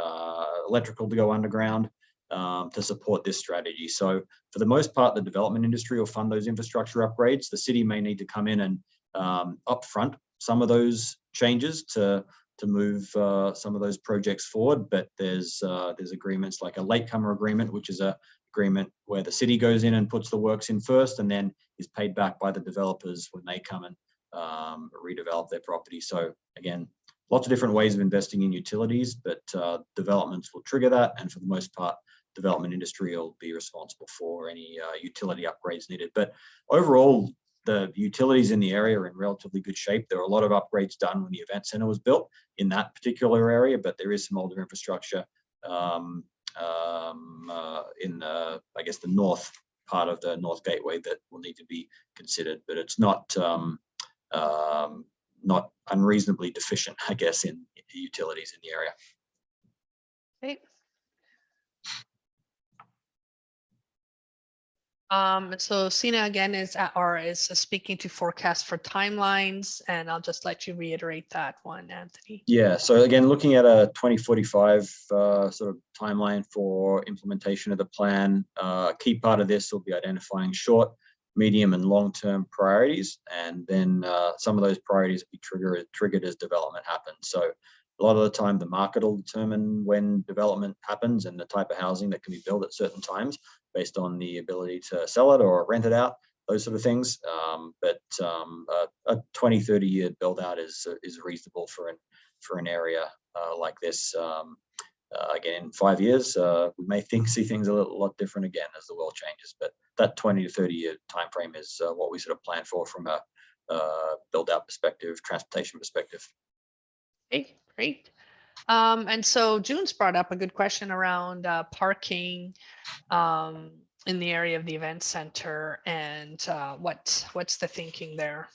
electrical to go underground, to support this strategy. So for the most part, the development industry will fund those infrastructure upgrades. The city may need to come in and upfront some of those changes to move some of those projects forward. But there's agreements like a latecomer agreement, which is a agreement where the city goes in and puts the works in first and then is paid back by the developers when they come and redevelop their property. So again, lots of different ways of investing in utilities, but developments will trigger that. And for the most part, development industry will be responsible for any utility upgrades needed. But overall, the utilities in the area are in relatively good shape. There were a lot of upgrades done when the event center was built in that particular area, but there is some older infrastructure in I guess the north part of the North Gateway that will need to be considered, but it's not unreasonably deficient, I guess, in utilities in the area. Okay. So Sina again is speaking to forecast for timelines, and I'll just let you reiterate that one, Anthony. Yeah, so again, looking at a 2045 sort of timeline for implementation of the plan, a key part of this will be identifying short, medium and long-term priorities, and then some of those priorities will be triggered as development happens. So a lot of the time the market will determine when development happens and the type of housing that can be built at certain times based on the ability to sell it or rent it out, those sort of things. But a 20-30 year build out is reasonable for an area like this. Again, in 5 years, we may see things a lot different again as the world changes, but that 20 to 30 year time frame is what we sort of plan for from a build out perspective, transportation perspective. Okay, great. And so June's brought up a good question around parking in the area of the event center, and what's the thinking there?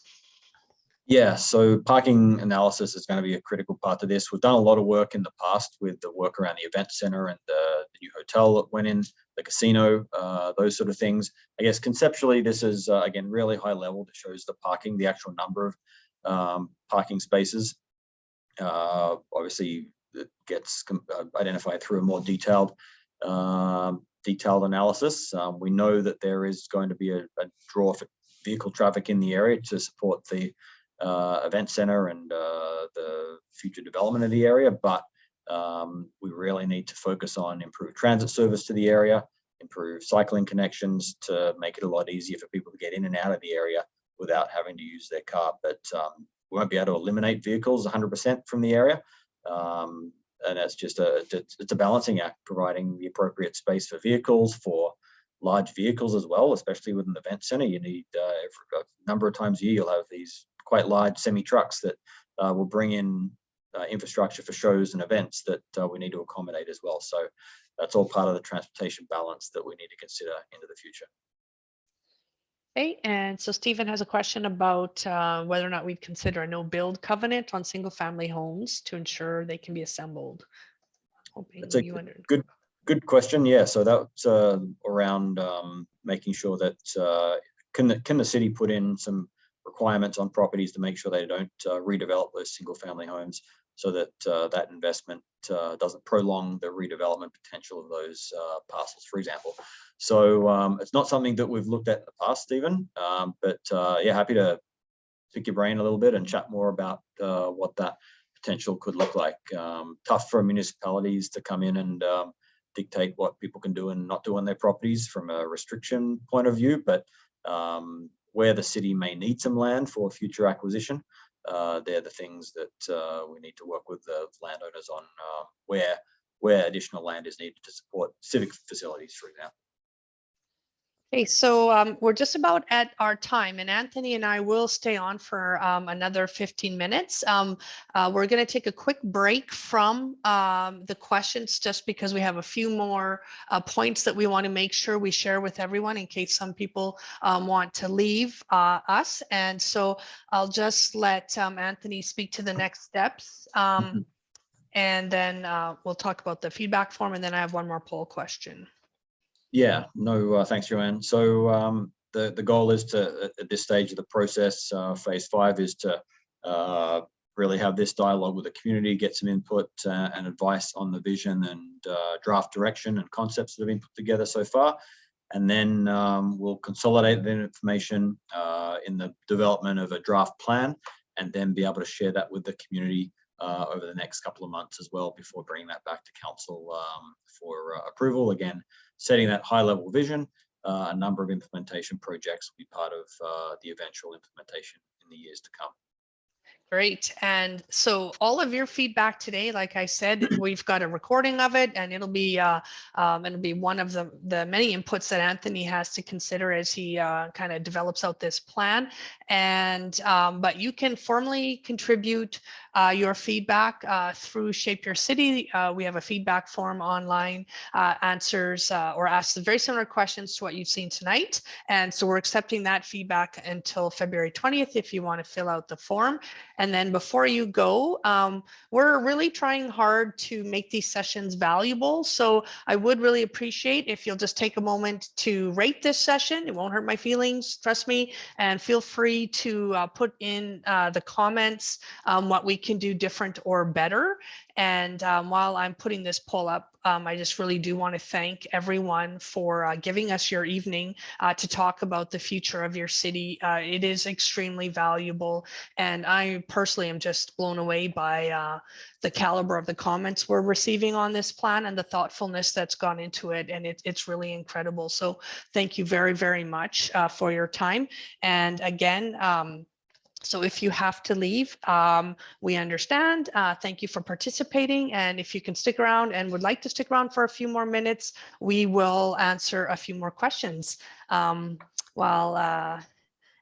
Yeah, so parking analysis is going to be a critical part to this. We've done a lot of work in the past with the work around the event center and the new hotel that went in, the casino, those sort of things. I guess conceptually, this is, again, really high level that shows the parking, the actual number of parking spaces. Obviously, it gets identified through a more detailed analysis. We know that there is going to be a draw for vehicle traffic in the area to support the event center and the future development of the area, but we really need to focus on improved transit service to the area, improve cycling connections to make it a lot easier for people to get in and out of the area without having to use their car. But we won't be able to eliminate vehicles 100% from the area. And that's just it's a balancing act, providing the appropriate space for vehicles, for large vehicles as well, especially with an event center. You need a number of times a year, you'll have these quite large semi-trucks that will bring in infrastructure for shows and events that we need to accommodate as well. So that's all part of the transportation balance that we need to consider into the future. Okay, and so Stephen has a question about whether or not we'd consider a no-build covenant on single-family homes to ensure they can be assembled. That's a good question. Yeah, so that's around making sure that can the city put in some requirements on properties to make sure they don't redevelop those single-family homes, so that that investment doesn't prolong the redevelopment potential of those parcels, for example. So it's not something that we've looked at in the past, Stephen, but yeah, happy to pick your brain a little bit and chat more about what that potential could look like. Tough for municipalities to come in and dictate what people can do and not do on their properties from a restriction point of view, but where the city may need some land for future acquisition, they're the things that we need to work with the landowners on, where additional land is needed to support civic facilities, for example. Okay, so we're just about at our time, and Anthony and I will stay on for another 15 minutes. We're going to take a quick break from the questions just because we have a few more points that we want to make sure we share with everyone in case some people want to leave us. And so I'll just let Anthony speak to the next steps. And then we'll talk about the feedback form, and then I have one more poll question. Yeah, no, thanks, Joanne. So the goal is to, at this stage of the process, phase 5 is to really have this dialogue with the community, get some input and advice on the vision and draft direction and concepts that have been put together so far. And then we'll consolidate that information in the development of a draft plan, and then be able to share that with the community over the next couple of months as well, before bringing that back to council for approval. Again, setting that high-level vision. A number of implementation projects will be part of the eventual implementation in the years to come. Great. And so all of your feedback today, like I said, we've got a recording of it, and it'll be one of the many inputs that Anthony has to consider as he kind of develops out this plan. And but you can formally contribute your feedback through Shape Your City. We have a feedback form online, answers or asks very similar questions to what you've seen tonight. And so we're accepting that feedback until February 20th if you want to fill out the form. And then before you go, we're really trying hard to make these sessions valuable. So I would really appreciate if you'll just take a moment to rate this session. It won't hurt my feelings, trust me. And feel free to put in the comments what we can do different or better. And while I'm putting this poll up, I just really do want to thank everyone for giving us your evening to talk about the future of your city. It is extremely valuable. And I personally am just blown away by the caliber of the comments we're receiving on this plan and the thoughtfulness that's gone into it. And it's really incredible. So thank you very, very much for your time. And again, so if you have to leave, we understand. Thank you for participating. And if you can stick around and would like to stick around for a few more minutes, we will answer a few more questions while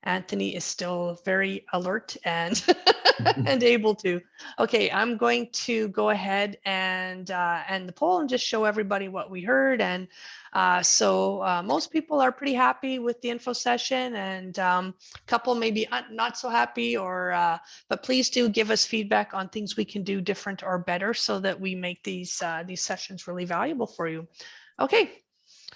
Anthony is still very alert and and able to. Okay, I'm going to go ahead and the poll and just show everybody what we heard. And so most people are pretty happy with the info session, and a couple maybe not so happy, or but please do give us feedback on things we can do different or better so that we make these sessions really valuable for you. Okay.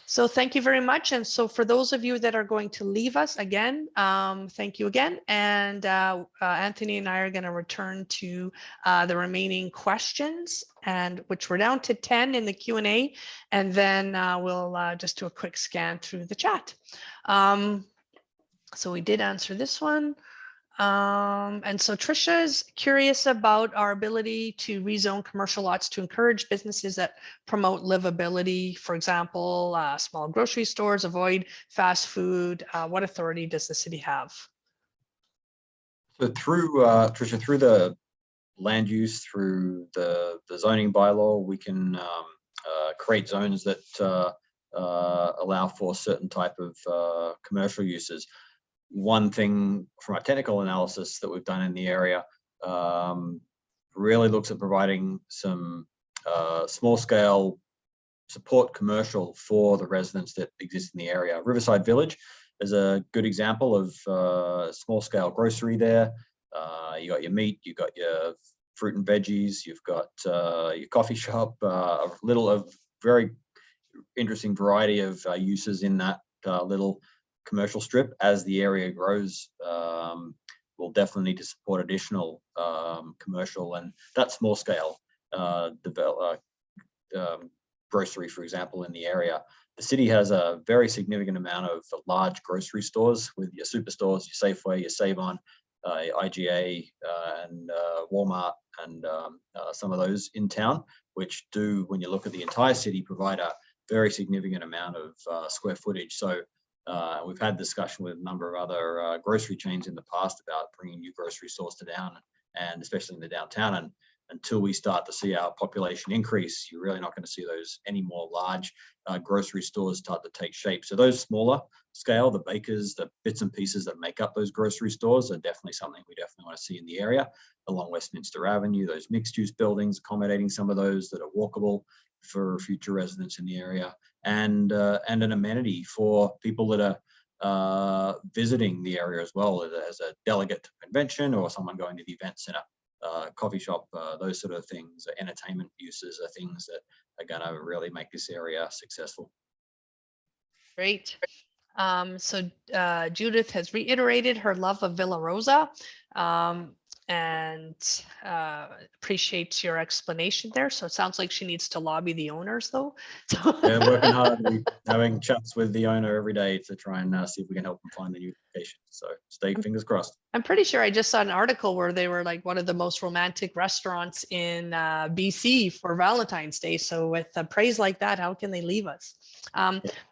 So thank you very much. And so for those of you that are going to leave us again, thank you again. And Anthony and I are going to return to the remaining questions, and which we're down to 10 in the Q&A. And then we'll just do a quick scan through the chat. So we did answer this one. And so Tricia is curious about our ability to rezone commercial lots to encourage businesses that promote livability. For example, small grocery stores, avoid fast food. What authority does the city have? So through Tricia, through the land use, through the zoning bylaw, we can create zones that allow for certain type of commercial uses. One thing from our technical analysis that we've done in the area really looks at providing some small scale support commercial for the residents that exist in the area. Riverside Village is a good example of small scale grocery there. You got your meat, you got your fruit and veggies, you've got your coffee shop, a very interesting variety of uses in that little commercial strip. As the area grows, we'll definitely need to support additional commercial and that small scale grocery, for example, in the area. The city has a very significant amount of large grocery stores with your superstores, your Safeway, your Save-On, IGA, and Walmart, and some of those in town, which do, when you look at the entire city, provide a very significant amount of square footage. So we've had discussion with a number of other grocery chains in the past about bringing new grocery stores to town, and especially in the downtown. And until we start to see our population increase, you're really not going to see those any more large grocery stores start to take shape. So those smaller scale, the bakers, the bits and pieces that make up those grocery stores are definitely something we definitely want to see in the area along Westminster Avenue, those mixed use buildings, accommodating some of those that are walkable for future residents in the area, and an amenity for people that are visiting the area as well, as a delegate to convention or someone going to the event center, coffee shop, those sort of things. Entertainment uses are things that are going to really make this area successful. Great. So Judith has reiterated her love of Villa Rosa. and appreciates your explanation there. So it sounds like she needs to lobby the owners, though. They're working hard. We're having chats with the owner every day to try and see if we can help them find the new location. So stay fingers crossed. I'm pretty sure I just saw an article where they were like one of the most romantic restaurants in BC for Valentine's Day. So with praise like that, how can they leave us?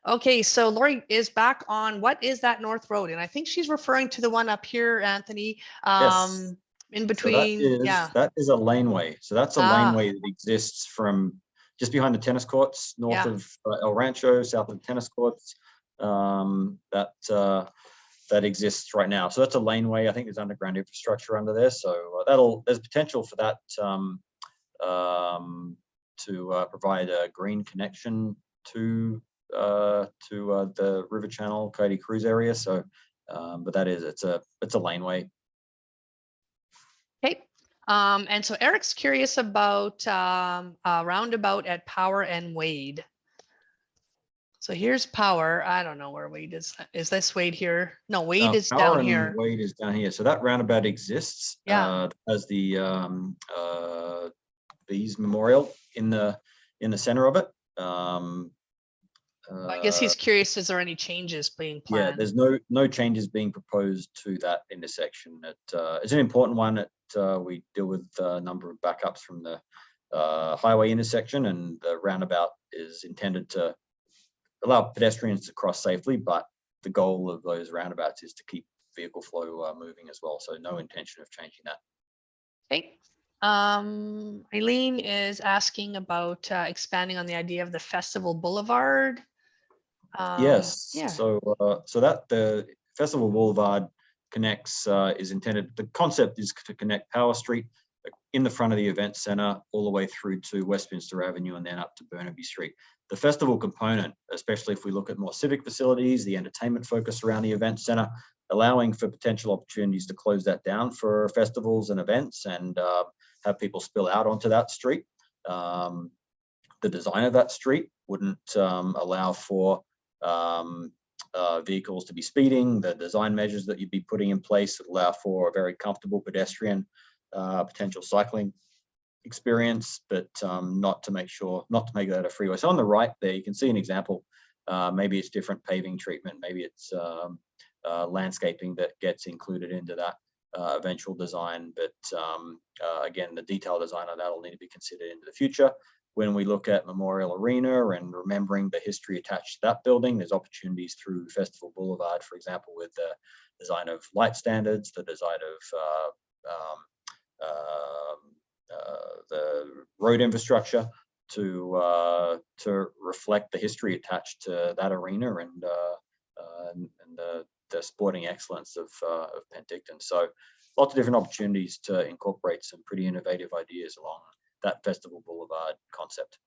Okay, so Lori is back on what is that North Road? And I think she's referring to the one up here, Anthony. Yes. In between, that is a laneway. So that's a laneway that exists from just behind the tennis courts, north of El Rancho, south of the tennis courts. That exists right now. So that's a laneway. I think there's underground infrastructure under there. So there's potential for that to provide a green connection to the River Channel, Coyote Cruise area. So, but it's a laneway. Okay. And so Eric's curious about a roundabout at Power and Wade. So here's Power. I don't know where Wade is. Is this Wade here? No, Wade is down here. Wade is down here. So that roundabout exists. Yeah. As the Bees Memorial in the center of it. I guess he's curious, is there any changes being planned? Yeah, there's no changes being proposed to that intersection. It's an important one. We deal with a number of backups from the highway intersection, and the roundabout is intended to allow pedestrians to cross safely, but the goal of those roundabouts is to keep vehicle flow moving as well. So no intention of changing that. Okay. Eileen is asking about expanding on the idea of the Festival Boulevard. Yes. Yeah. So that the Festival Boulevard connects is intended. The concept is to connect Power Street in the front of the event center all the way through to Westminster Avenue and then up to Burnaby Street. The festival component, especially if we look at more civic facilities, the entertainment focus around the event center, allowing for potential opportunities to close that down for festivals and events and have people spill out onto that street. The design of that street wouldn't allow for vehicles to be speeding. The design measures that you'd be putting in place would allow for a very comfortable pedestrian potential cycling experience, but not to make that a freeway. So on the right there, you can see an example. Maybe it's different paving treatment. Maybe it's landscaping that gets included into that eventual design. But again, the detailed design of that will need to be considered into the future. When we look at Memorial Arena and remembering the history attached to that building, there's opportunities through Festival Boulevard, for example, with the design of light standards, the design of the road infrastructure to reflect the history attached to that arena and the sporting excellence of Penticton. So lots of different opportunities to incorporate some pretty innovative ideas along that Festival Boulevard concept.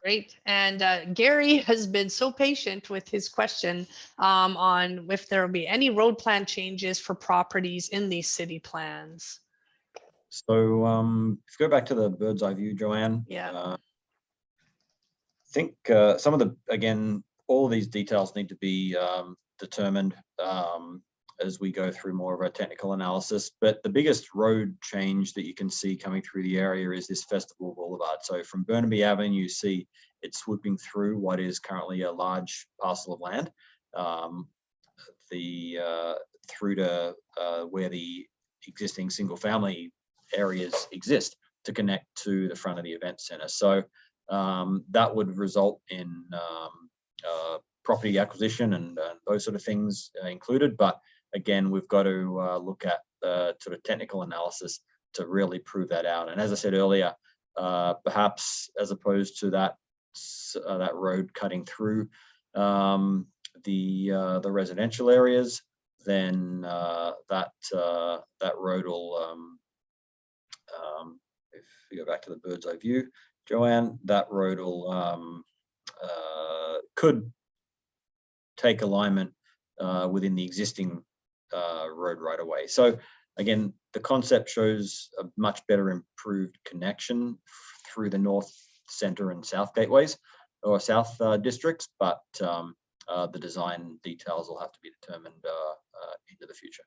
Great. And Gary has been so patient with his question on if there will be any road plan changes for properties in these city plans. So if you go back to the bird's eye view, Joanne, I think some of all of these details need to be determined as we go through more of a technical analysis. But the biggest road change that you can see coming through the area is this Festival Boulevard. So from Burnaby Avenue, you see it's swooping through what is currently a large parcel of land, through to where the existing single family areas exist to connect to the front of the event center. So that would result in property acquisition and those sort of things included. But again, we've got to look at the sort of technical analysis to really prove that out. And as I said earlier, perhaps as opposed to that road cutting through the residential areas, then that road will, if you go back to the bird's eye view, Joanne, that road will could take alignment within the existing road right away. So again, the concept shows a much better improved connection through the north, center, and south gateways or south districts, but the design details will have to be determined into the future.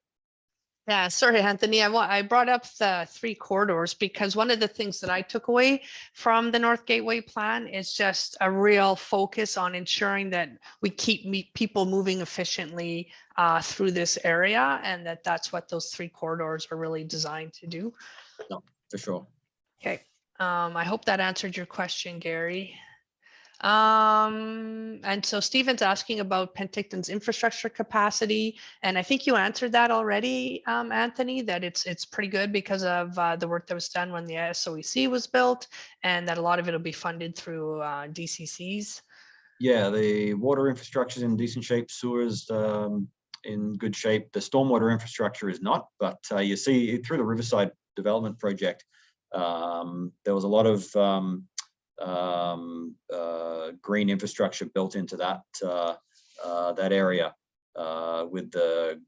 Yeah, sorry, Anthony. I brought up the 3 corridors because one of the things that I took away from the North Gateway plan is just a real focus on ensuring that we keep people moving efficiently through this area, and that's what those 3 corridors are really designed to do. No, for sure. Okay. I hope that answered your question, Gary. And so Stephen's asking about Penticton's infrastructure capacity, and I think you answered that already, Anthony, that it's pretty good because of the work that was done when the SOEC was built, and that a lot of it will be funded through DCCs. Yeah, the water infrastructure is in decent shape, sewers in good shape. The stormwater infrastructure is not, but you see through the Riverside development project, there was a lot of green infrastructure built into that that area with the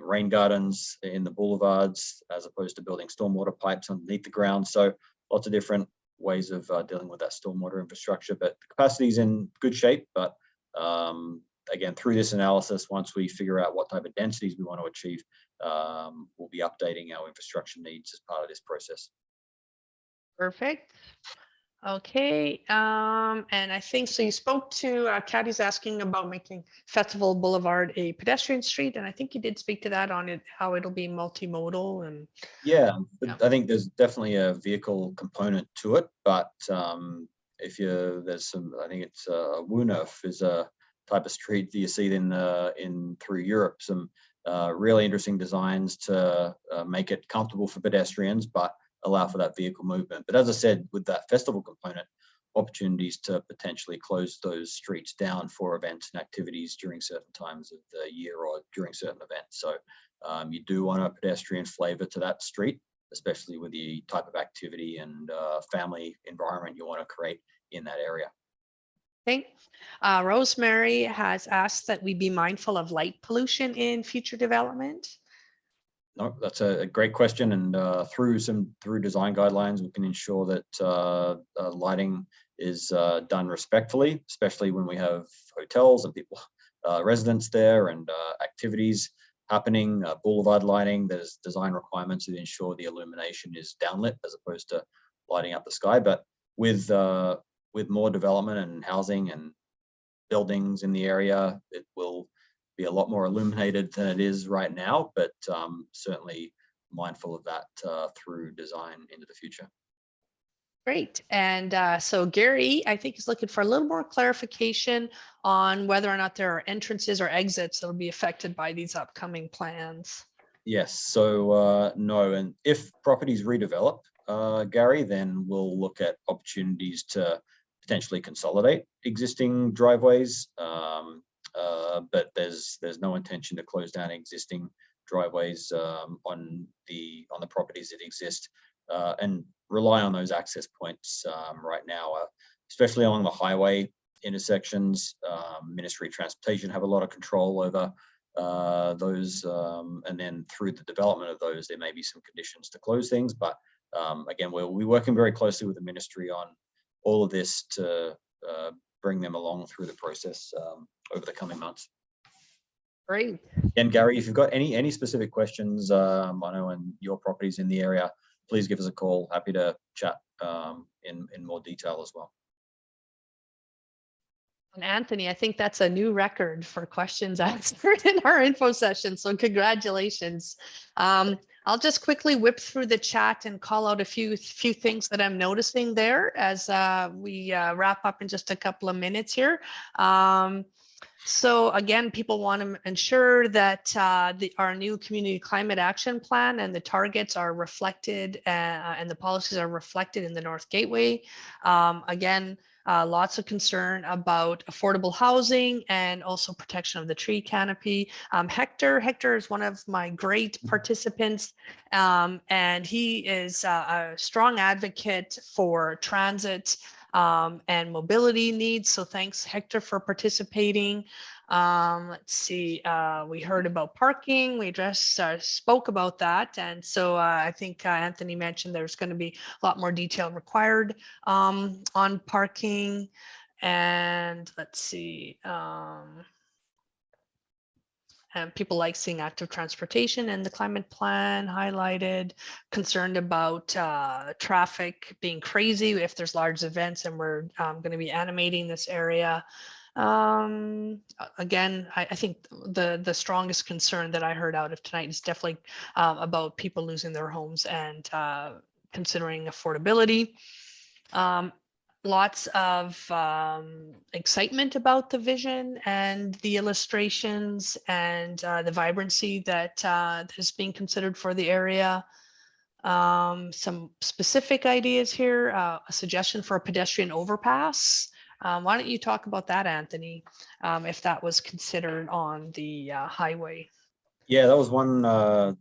rain gardens in the boulevards, as opposed to building stormwater pipes underneath the ground. So lots of different ways of dealing with that stormwater infrastructure, but the capacity is in good shape. But again, through this analysis, once we figure out what type of densities we want to achieve, we'll be updating our infrastructure needs as part of this process. Perfect. Okay, and I think so. You spoke to Caddy's asking about making Festival Boulevard a pedestrian street, and I think you did speak to that on it, how it'll be multimodal. And yeah, I think there's definitely a vehicle component to it, but if there's some, I think it's Woonerf is a type of street that you see in through Europe. Some really interesting designs to make it comfortable for pedestrians, but allow for that vehicle movement. But as I said, with that festival component, opportunities to potentially close those streets down for events and activities during certain times of the year or during certain events. So you do want a pedestrian flavor to that street, especially with the type of activity and family environment you want to create in that area. okay. Rosemary has asked that we be mindful of light pollution in future development. No, that's a great question, and through design guidelines, we can ensure that lighting is done respectfully, especially when we have hotels and people, residents there, and activities happening. Boulevard lighting, there's design requirements to ensure the illumination is downlit as opposed to lighting up the sky. But with more development and housing and buildings in the area, it will be a lot more illuminated than it is right now, but certainly mindful of that through design into the future. Great. And so Gary, I think, is looking for a little more clarification on whether or not there are entrances or exits that will be affected by these upcoming plans. Yes, so no, and if properties redevelop, Gary, then we'll look at opportunities to potentially consolidate existing driveways. But there's no intention to close down existing driveways on the properties that exist, and rely on those access points right now, especially along the highway intersections. Ministry of Transportation have a lot of control over those, and then through the development of those, there may be some conditions to close things. But again, we'll be working very closely with the ministry on all of this to bring them along through the process over the coming months. Great. And Gary, if you've got any specific questions, I know in your properties in the area, please give us a call. Happy to chat in more detail as well. And Anthony, I think that's a new record for questions answered in our info session. So congratulations. I'll just quickly whip through the chat and call out a few things that I'm noticing there as we wrap up in just a couple of minutes here. So again, people want to ensure that our new community climate action plan and the targets are reflected and the policies are reflected in the North Gateway. Again, lots of concern about affordable housing and also protection of the tree canopy. Hector is one of my great participants, and he is a strong advocate for transit and mobility needs. So thanks, Hector, for participating. Let's see, we heard about parking. We just spoke about that. And so I think Anthony mentioned there's going to be a lot more detail required on parking. And let's see. and people like seeing active transportation in the climate plan highlighted, concerned about traffic being crazy if there's large events, and we're going to be animating this area. Again, I think the strongest concern that I heard out of tonight is definitely about people losing their homes and considering affordability. Lots of excitement about the vision and the illustrations and the vibrancy that is being considered for the area. Some specific ideas here, a suggestion for a pedestrian overpass. Why don't you talk about that, Anthony, if that was considered on the highway? Yeah, that was one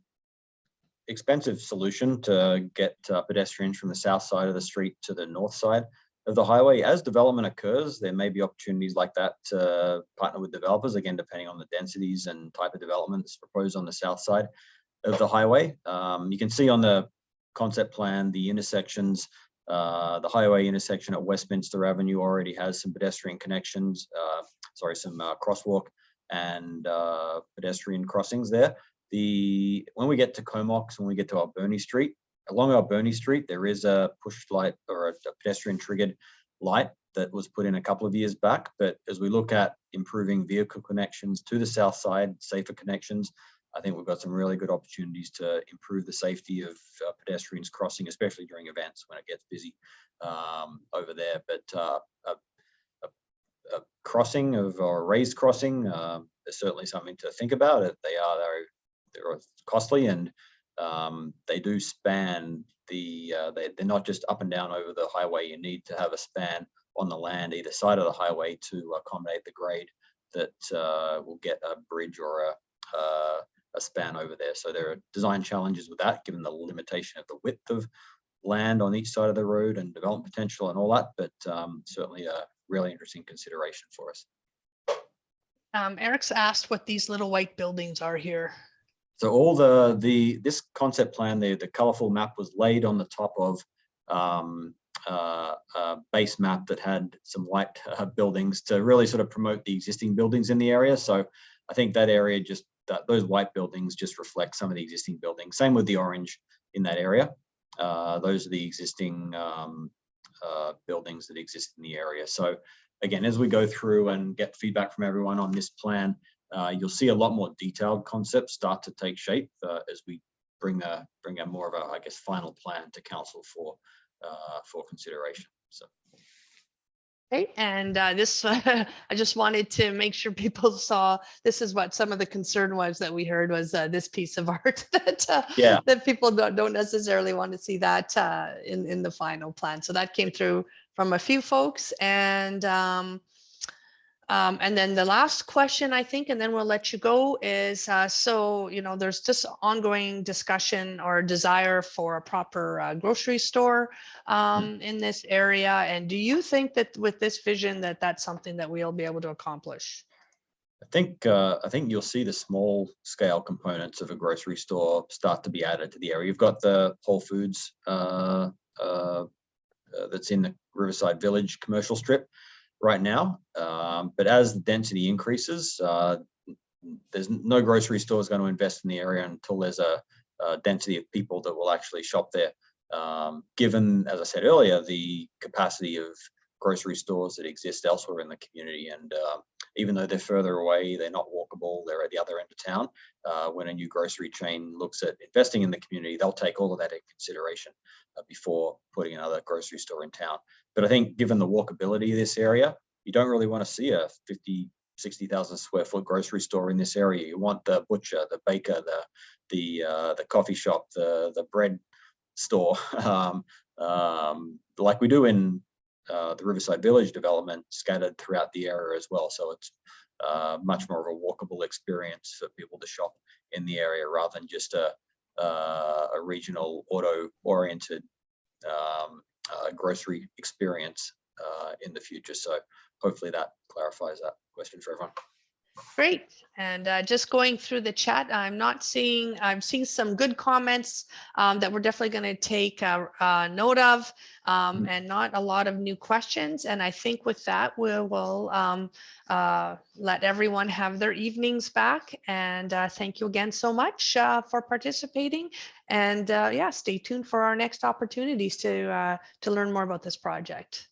expensive solution to get pedestrians from the south side of the street to the north side of the highway. As development occurs, there may be opportunities like that to partner with developers, again, depending on the densities and type of developments proposed on the south side of the highway. You can see on the concept plan, the intersections, the highway intersection at Westminster Avenue already has some pedestrian connections, some crosswalk and pedestrian crossings there. When we get to Comox, when we get to Alberni Street, along Alberni Street, there is a push light or a pedestrian triggered light that was put in a couple of years back. But as we look at improving vehicle connections to the south side, safer connections, I think we've got some really good opportunities to improve the safety of pedestrians crossing, especially during events when it gets busy over there. But a crossing or a raised crossing is certainly something to think about. They're costly, and they do span they're not just up and down over the highway. You need to have a span on the land either side of the highway to accommodate the grade that will get a bridge or a span over there. So there are design challenges with that, given the limitation of the width of land on each side of the road and development potential and all that, but certainly a really interesting consideration for us. Eric's asked what these little white buildings are here. So all this concept plan, the colorful map was laid on the top of a base map that had some white buildings to really sort of promote the existing buildings in the area. So I think that area those white buildings just reflect some of the existing buildings. Same with the orange in that area. Those are the existing buildings that exist in the area. So again, as we go through and get feedback from everyone on this plan, you'll see a lot more detailed concepts start to take shape as we bring a more of a, I guess, final plan to council for consideration. So. Okay, and this, I just wanted to make sure people saw, this is what some of the concern was that we heard was this piece of art that people don't necessarily want to see that in the final plan. So that came through from a few folks, and then the last question, I think, and then we'll let you go, is so, there's just ongoing discussion or desire for a proper grocery store in this area. And do you think that with this vision that that's something that we'll be able to accomplish? I think you'll see the small scale components of a grocery store start to be added to the area. You've got the Whole Foods that's in the Riverside Village commercial strip right now, but as the density increases, there's no grocery store is going to invest in the area until there's a density of people that will actually shop there. Given, as I said earlier, the capacity of grocery stores that exist elsewhere in the community, and even though they're further away, they're not walkable, they're at the other end of town. When a new grocery chain looks at investing in the community, they'll take all of that in consideration before putting another grocery store in town. But I think given the walkability of this area, you don't really want to see a 50-60,000 square foot grocery store in this area. You want the butcher, the baker, the coffee shop, the bread store, like we do in the Riverside Village development, scattered throughout the area as well. So it's much more of a walkable experience for people to shop in the area rather than just a regional auto-oriented grocery experience in the future. So hopefully that clarifies that question for everyone. Great. And just going through the chat, I'm seeing some good comments that we're definitely going to take note of, and not a lot of new questions. And I think with that, we will let everyone have their evenings back. And thank you again so much for participating. And yeah, stay tuned for our next opportunities to learn more about this project.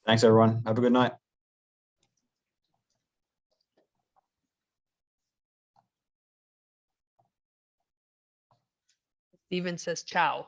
Thanks, everyone. Have a good night. Steven says ciao.